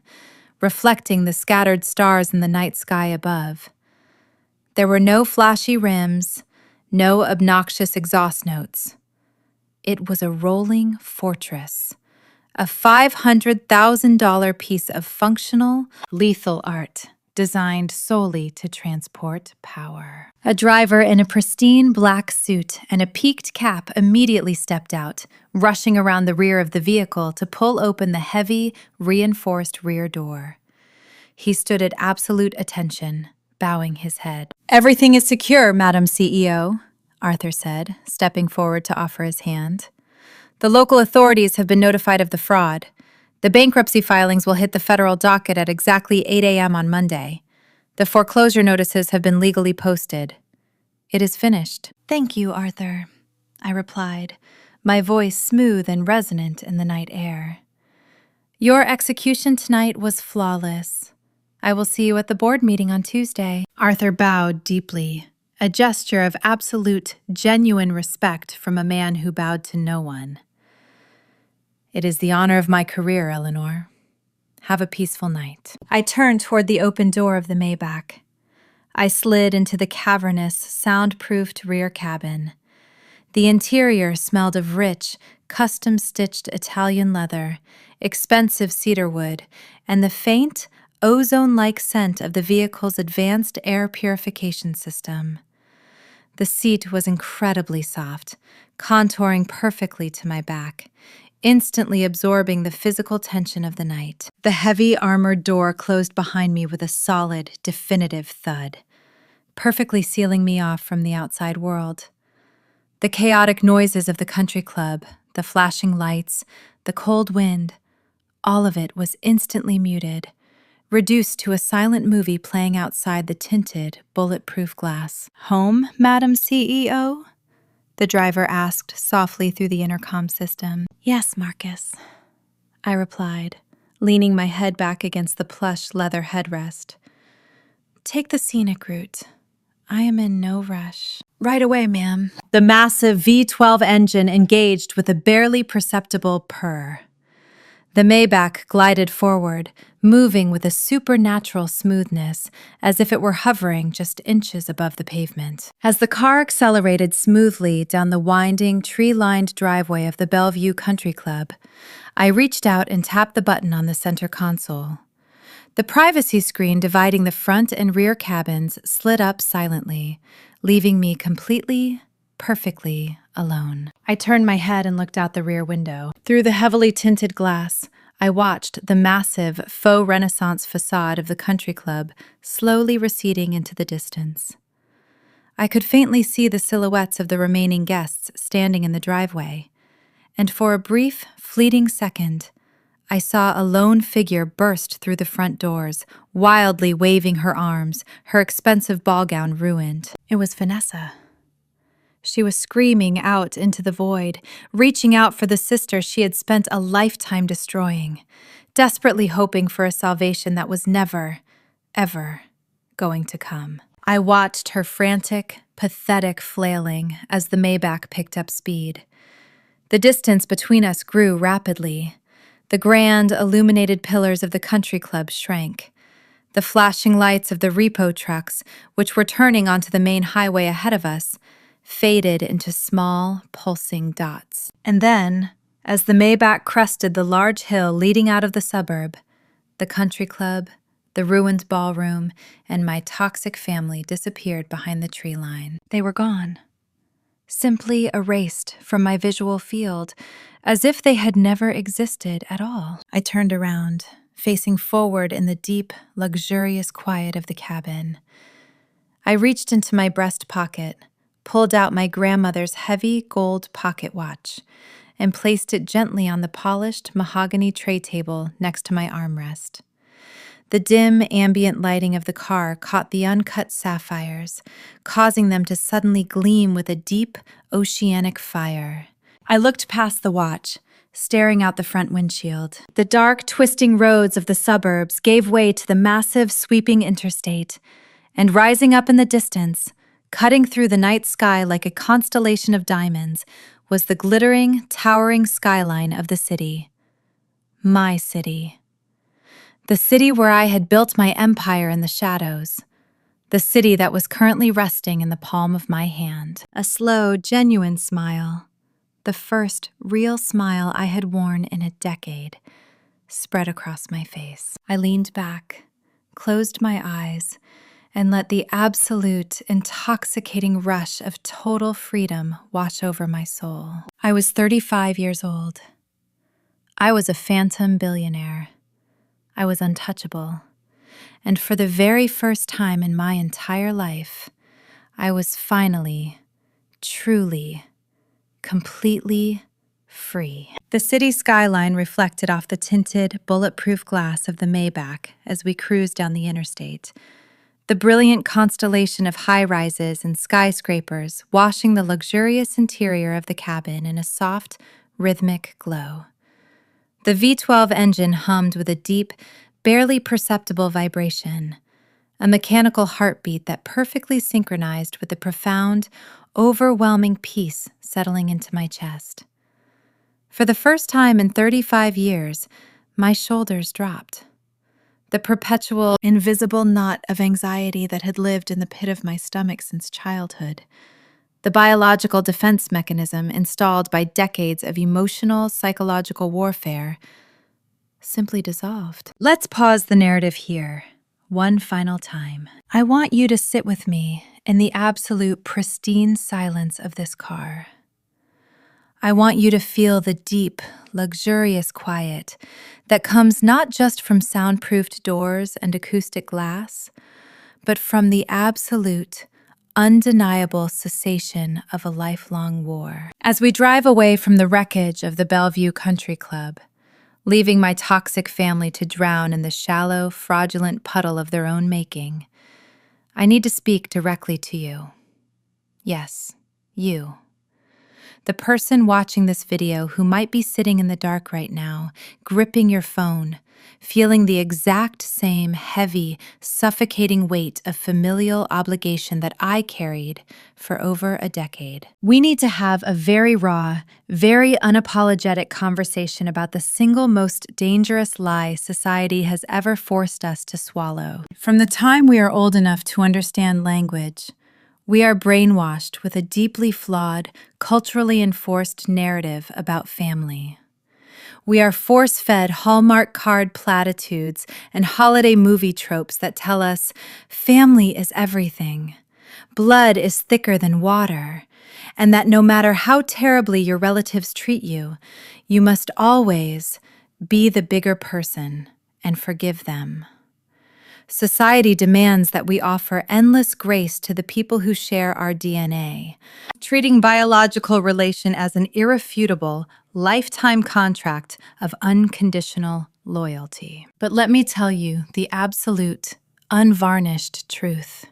reflecting the scattered stars in the night sky above. There were no flashy rims, no obnoxious exhaust notes. It was a rolling fortress, a $500,000 piece of functional, lethal art designed solely to transport power. A driver in a pristine black suit and a peaked cap immediately stepped out, rushing around the rear of the vehicle to pull open the heavy, reinforced rear door. He stood at absolute attention, bowing his head. "Everything is secure, Madam CEO," Arthur said, stepping forward to offer his hand. "The local authorities have been notified of the fraud. The bankruptcy filings will hit the federal docket at exactly 8 a.m. on Monday. The foreclosure notices have been legally posted. It is finished." "Thank you, Arthur," I replied, my voice smooth and resonant in the night air. Your execution tonight was flawless. I will see you at the board meeting on Tuesday. Arthur bowed deeply, a gesture of absolute, genuine respect from a man who bowed to no one. It is the honor of my career, Eleanor. Have a peaceful night. I turned toward the open door of the Maybach. I slid into the cavernous, soundproofed rear cabin. The interior smelled of rich, custom-stitched Italian leather, expensive cedar wood, and the faint, ozone-like scent of the vehicle's advanced air purification system. The seat was incredibly soft, contouring perfectly to my back, instantly absorbing the physical tension of the night. The heavy armored door closed behind me with a solid, definitive thud, perfectly sealing me off from the outside world. The chaotic noises of the country club, the flashing lights, the cold wind, all of it was instantly muted, reduced to a silent movie playing outside the tinted, bulletproof glass. "Home, Madam CEO?" the driver asked softly through the intercom system. "Yes, Marcus," I replied, leaning my head back against the plush leather headrest. "Take the scenic route. I am in no rush." "Right away, ma'am." The massive V12 engine engaged with a barely perceptible purr. The Maybach glided forward, moving with a supernatural smoothness, as if it were hovering just inches above the pavement. As the car accelerated smoothly down the winding, tree-lined driveway of the Bellevue Country Club, I reached out and tapped the button on the center console. The privacy screen dividing the front and rear cabins slid up silently, leaving me completely, perfectly alone. I turned my head and looked out the rear window. Through the heavily tinted glass, I watched the massive faux Renaissance facade of the country club slowly receding into the distance. I could faintly see the silhouettes of the remaining guests standing in the driveway, and for a brief, fleeting second, I saw a lone figure burst through the front doors, wildly waving her arms, her expensive ball gown ruined. It was Vanessa. She was screaming out into the void, reaching out for the sister she had spent a lifetime destroying, desperately hoping for a salvation that was never, ever going to come. I watched her frantic, pathetic flailing as the Maybach picked up speed. The distance between us grew rapidly. The grand, illuminated pillars of the country club shrank. The flashing lights of the repo trucks, which were turning onto the main highway ahead of us, faded into small, pulsing dots. And then, as the Maybach crested the large hill leading out of the suburb, the country club, the ruined ballroom, and my toxic family disappeared behind the tree line. They were gone, simply erased from my visual field, as if they had never existed at all. I turned around, facing forward in the deep, luxurious quiet of the cabin. I reached into my breast pocket, pulled out my grandmother's heavy gold pocket watch, and placed it gently on the polished mahogany tray table next to my armrest. The dim, ambient lighting of the car caught the uncut sapphires, causing them to suddenly gleam with a deep, oceanic fire. I looked past the watch, staring out the front windshield. The dark, twisting roads of the suburbs gave way to the massive, sweeping interstate, and rising up in the distance, cutting through the night sky like a constellation of diamonds, was the glittering, towering skyline of the city. My city. The city where I had built my empire in the shadows. The city that was currently resting in the palm of my hand. A slow, genuine smile, the first real smile I had worn in a decade, spread across my face. I leaned back, closed my eyes, and let the absolute, intoxicating rush of total freedom wash over my soul. I was 35 years old. I was a phantom billionaire. I was untouchable. And for the very first time in my entire life, I was finally, truly, completely free. The city skyline reflected off the tinted, bulletproof glass of the Maybach as we cruised down the interstate, The brilliant constellation of high-rises and skyscrapers washing the luxurious interior of the cabin in a soft, rhythmic glow. The V12 engine hummed with a deep, barely perceptible vibration, a mechanical heartbeat that perfectly synchronized with the profound, overwhelming peace settling into my chest. For the first time in 35 years, my shoulders dropped. The perpetual, invisible knot of anxiety that had lived in the pit of my stomach since childhood, the biological defense mechanism installed by decades of emotional, psychological warfare, simply dissolved. Let's pause the narrative here, one final time. I want you to sit with me in the absolute pristine silence of this car. I want you to feel the deep, luxurious quiet that comes not just from soundproofed doors and acoustic glass, but from the absolute, undeniable cessation of a lifelong war. As we drive away from the wreckage of the Bellevue Country Club, leaving my toxic family to drown in the shallow, fraudulent puddle of their own making, I need to speak directly to you. Yes, you. The person watching this video who might be sitting in the dark right now, gripping your phone, feeling the exact same heavy, suffocating weight of familial obligation that I carried for over a decade. We need to have a very raw, very unapologetic conversation about the single most dangerous lie society has ever forced us to swallow. From the time we are old enough to understand language, we are brainwashed with a deeply flawed, culturally enforced narrative about family. We are force-fed Hallmark card platitudes and holiday movie tropes that tell us family is everything, blood is thicker than water, and that no matter how terribly your relatives treat you, you must always be the bigger person and forgive them. Society demands that we offer endless grace to the people who share our DNA, treating biological relation as an irrefutable, lifetime contract of unconditional loyalty. But let me tell you the absolute, unvarnished truth.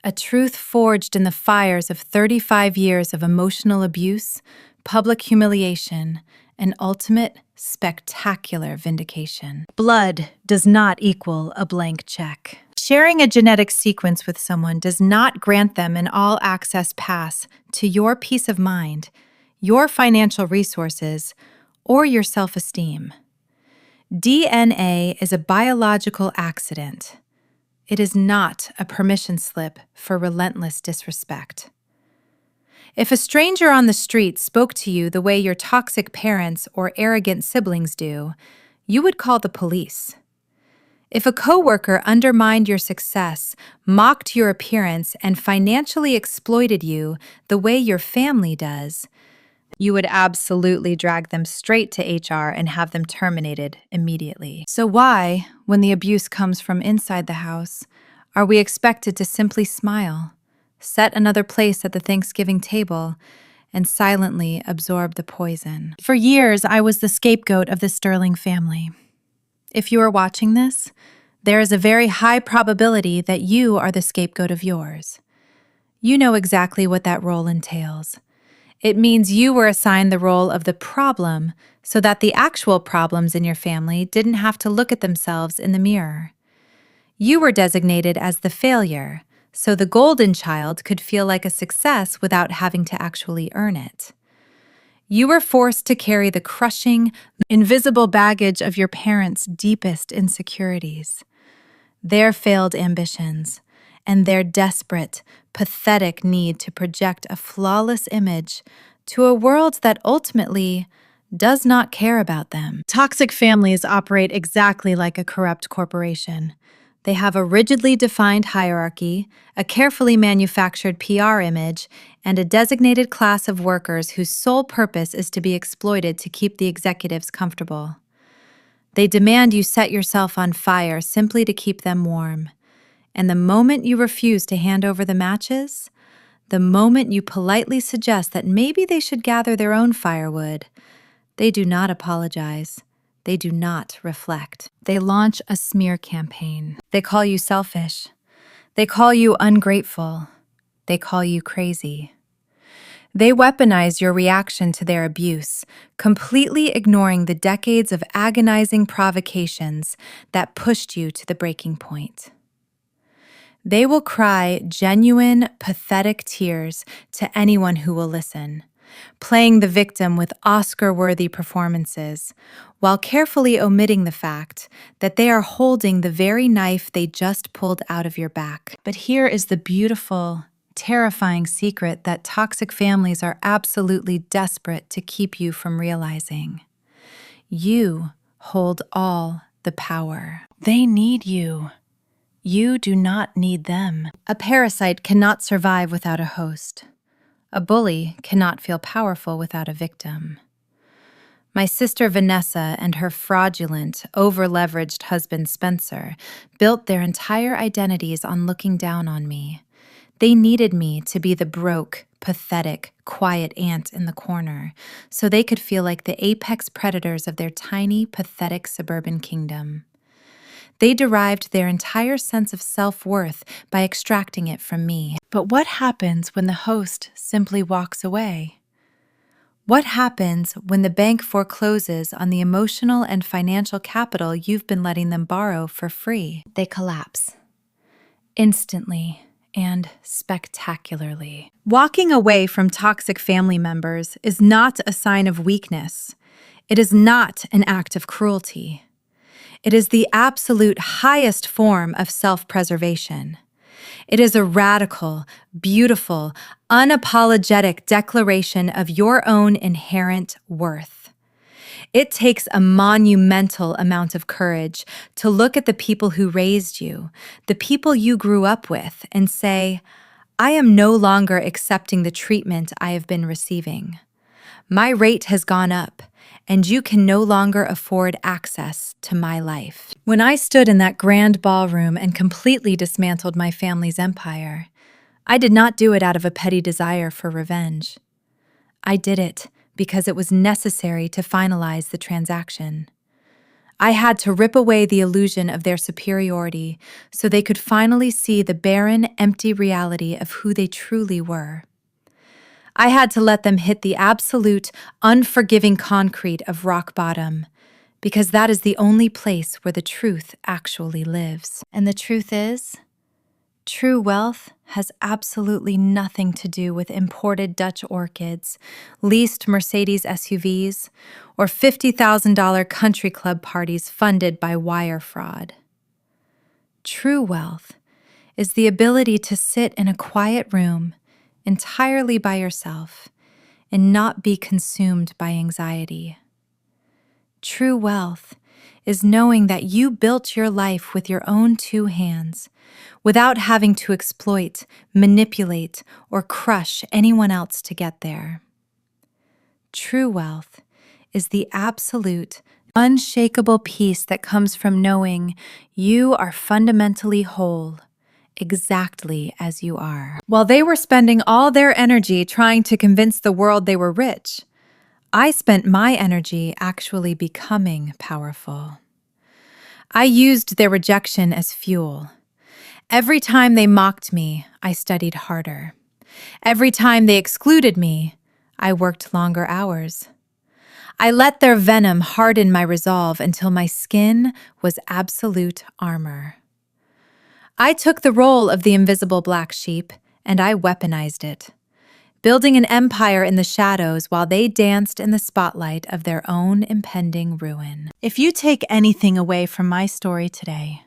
A truth forged in the fires of 35 years of emotional abuse, public humiliation, and ultimate, spectacular vindication. Blood does not equal a blank check. Sharing a genetic sequence with someone does not grant them an all-access pass to your peace of mind, your financial resources, or your self-esteem. DNA is a biological accident. It is not a permission slip for relentless disrespect. If a stranger on the street spoke to you the way your toxic parents or arrogant siblings do, you would call the police. If a coworker undermined your success, mocked your appearance, and financially exploited you the way your family does, you would absolutely drag them straight to HR and have them terminated immediately. So why, when the abuse comes from inside the house, are we expected to simply smile, set another place at the Thanksgiving table, and silently absorb the poison? For years, I was the scapegoat of the Sterling family. If you are watching this, there is a very high probability that you are the scapegoat of yours. You know exactly what that role entails. It means you were assigned the role of the problem so that the actual problems in your family didn't have to look at themselves in the mirror. You were designated as the failure, so the golden child could feel like a success without having to actually earn it. You were forced to carry the crushing, invisible baggage of your parents' deepest insecurities, their failed ambitions, and their desperate, pathetic need to project a flawless image to a world that ultimately does not care about them. Toxic families operate exactly like a corrupt corporation. They have a rigidly defined hierarchy, a carefully manufactured PR image, and a designated class of workers whose sole purpose is to be exploited to keep the executives comfortable. They demand you set yourself on fire simply to keep them warm. And the moment you refuse to hand over the matches, the moment you politely suggest that maybe they should gather their own firewood, they do not apologize. They do not reflect. They launch a smear campaign. They call you selfish. They call you ungrateful. They call you crazy. They weaponize your reaction to their abuse, completely ignoring the decades of agonizing provocations that pushed you to the breaking point. They will cry genuine, pathetic tears to anyone who will listen, playing the victim with Oscar-worthy performances, while carefully omitting the fact that they are holding the very knife they just pulled out of your back. But here is the beautiful, terrifying secret that toxic families are absolutely desperate to keep you from realizing. You hold all the power. They need you. You do not need them. A parasite cannot survive without a host. A bully cannot feel powerful without a victim. My sister Vanessa and her fraudulent, over-leveraged husband Spencer built their entire identities on looking down on me. They needed me to be the broke, pathetic, quiet aunt in the corner, so they could feel like the apex predators of their tiny, pathetic suburban kingdom. They derived their entire sense of self-worth by extracting it from me. But what happens when the host simply walks away? What happens when the bank forecloses on the emotional and financial capital you've been letting them borrow for free? They collapse. Instantly and spectacularly. Walking away from toxic family members is not a sign of weakness. It is not an act of cruelty. It is the absolute highest form of self-preservation. It is a radical, beautiful, unapologetic declaration of your own inherent worth. It takes a monumental amount of courage to look at the people who raised you, the people you grew up with, and say, I am no longer accepting the treatment I have been receiving. My rate has gone up, and you can no longer afford access to my life. When I stood in that grand ballroom and completely dismantled my family's empire, I did not do it out of a petty desire for revenge. I did it because it was necessary to finalize the transaction. I had to rip away the illusion of their superiority so they could finally see the barren, empty reality of who they truly were. I had to let them hit the absolute, unforgiving concrete of rock bottom, because that is the only place where the truth actually lives. And the truth is, true wealth has absolutely nothing to do with imported Dutch orchids, leased Mercedes SUVs, or $50,000 country club parties funded by wire fraud. True wealth is the ability to sit in a quiet room entirely by yourself and not be consumed by anxiety. True wealth is knowing that you built your life with your own two hands without having to exploit, manipulate, or crush anyone else to get there. True wealth is the absolute, unshakable peace that comes from knowing you are fundamentally whole, exactly as you are. While they were spending all their energy trying to convince the world they were rich, I spent my energy actually becoming powerful. I used their rejection as fuel. Every time they mocked me, I studied harder. Every time they excluded me, I worked longer hours. I let their venom harden my resolve until my skin was absolute armor. I took the role of the invisible black sheep, and I weaponized it, building an empire in the shadows while they danced in the spotlight of their own impending ruin. If you take anything away from my story today,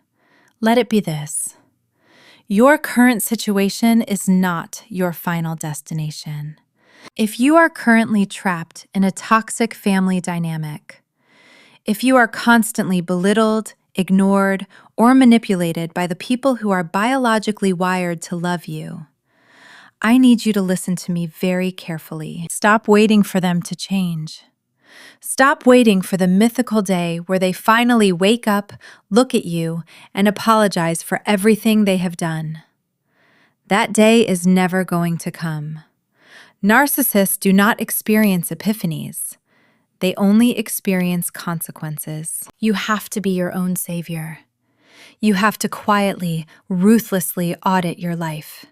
let it be this. Your current situation is not your final destination. If you are currently trapped in a toxic family dynamic, if you are constantly belittled, ignored, or manipulated by the people who are biologically wired to love you, I need you to listen to me very carefully. Stop waiting for them to change. Stop waiting for the mythical day where they finally wake up, look at you, and apologize for everything they have done. That day is never going to come. Narcissists do not experience epiphanies. They only experience consequences. You have to be your own savior. You have to quietly, ruthlessly audit your life.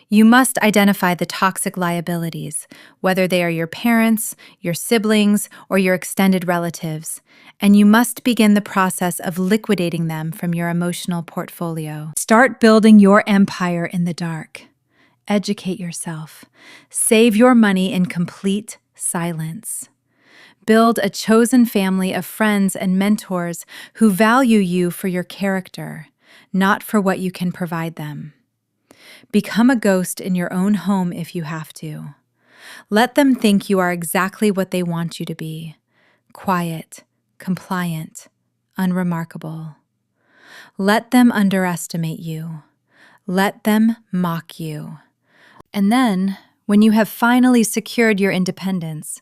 You must identify the toxic liabilities, whether they are your parents, your siblings, or your extended relatives, and you must begin the process of liquidating them from your emotional portfolio. Start building your empire in the dark. Educate yourself. Save your money in complete silence. Build a chosen family of friends and mentors who value you for your character, not for what you can provide them. Become a ghost in your own home if you have to. Let them think you are exactly what they want you to be: quiet, compliant, unremarkable. Let them underestimate you. Let them mock you. And then, when you have finally secured your independence,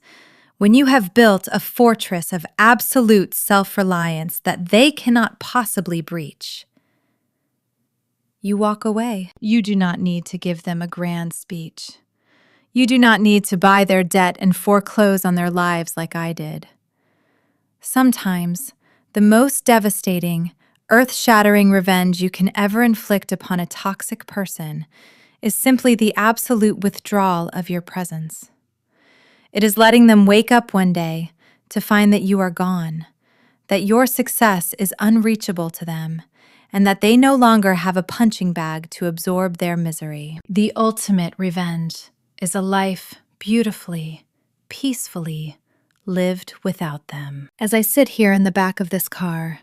when you have built a fortress of absolute self-reliance that they cannot possibly breach, you walk away. You do not need to give them a grand speech. You do not need to buy their debt and foreclose on their lives like I did. Sometimes, the most devastating, earth-shattering revenge you can ever inflict upon a toxic person is simply the absolute withdrawal of your presence. It is letting them wake up one day to find that you are gone, that your success is unreachable to them, and that they no longer have a punching bag to absorb their misery. The ultimate revenge is a life beautifully, peacefully lived without them. As I sit here in the back of this car,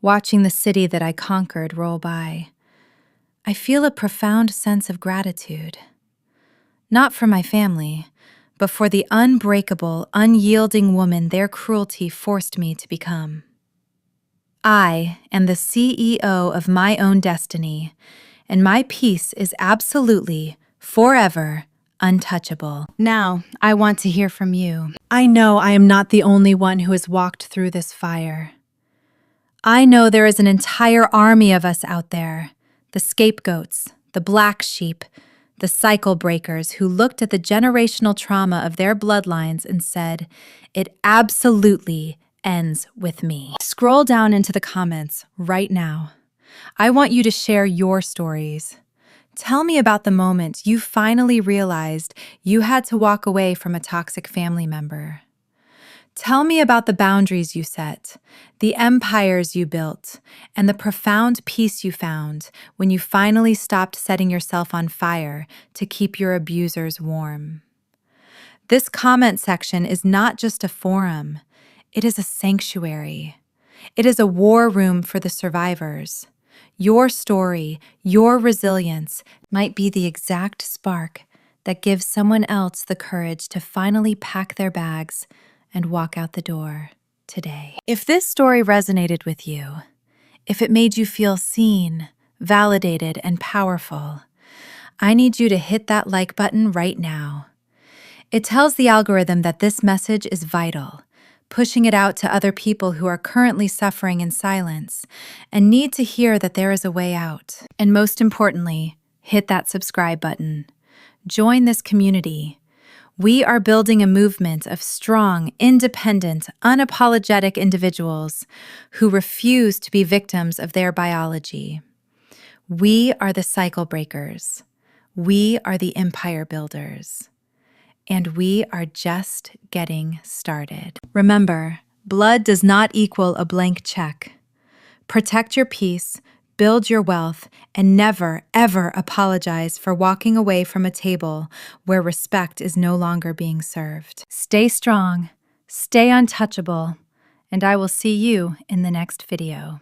watching the city that I conquered roll by, I feel a profound sense of gratitude. Not for my family, but for the unbreakable, unyielding woman their cruelty forced me to become. I am the CEO of my own destiny, and my peace is absolutely, forever, untouchable. Now, I want to hear from you. I know I am not the only one who has walked through this fire. I know there is an entire army of us out there, the scapegoats, the black sheep, the cycle breakers who looked at the generational trauma of their bloodlines and said, "It absolutely ends with me." Scroll down into the comments right now. I want you to share your stories. Tell me about the moment you finally realized you had to walk away from a toxic family member. Tell me about the boundaries you set, the empires you built, and the profound peace you found when you finally stopped setting yourself on fire to keep your abusers warm. This comment section is not just a forum. It is a sanctuary. It is a war room for the survivors. Your story, your resilience might be the exact spark that gives someone else the courage to finally pack their bags and walk out the door today. If this story resonated with you, if it made you feel seen, validated, and powerful, I need you to hit that like button right now. It tells the algorithm that this message is vital, pushing it out to other people who are currently suffering in silence and need to hear that there is a way out. And most importantly, hit that subscribe button. Join this community. We are building a movement of strong, independent, unapologetic individuals who refuse to be victims of their biology. We are the cycle breakers. We are the empire builders. And we are just getting started. Remember, blood does not equal a blank check. Protect your peace, build your wealth, and never, ever apologize for walking away from a table where respect is no longer being served. Stay strong, stay untouchable, and I will see you in the next video.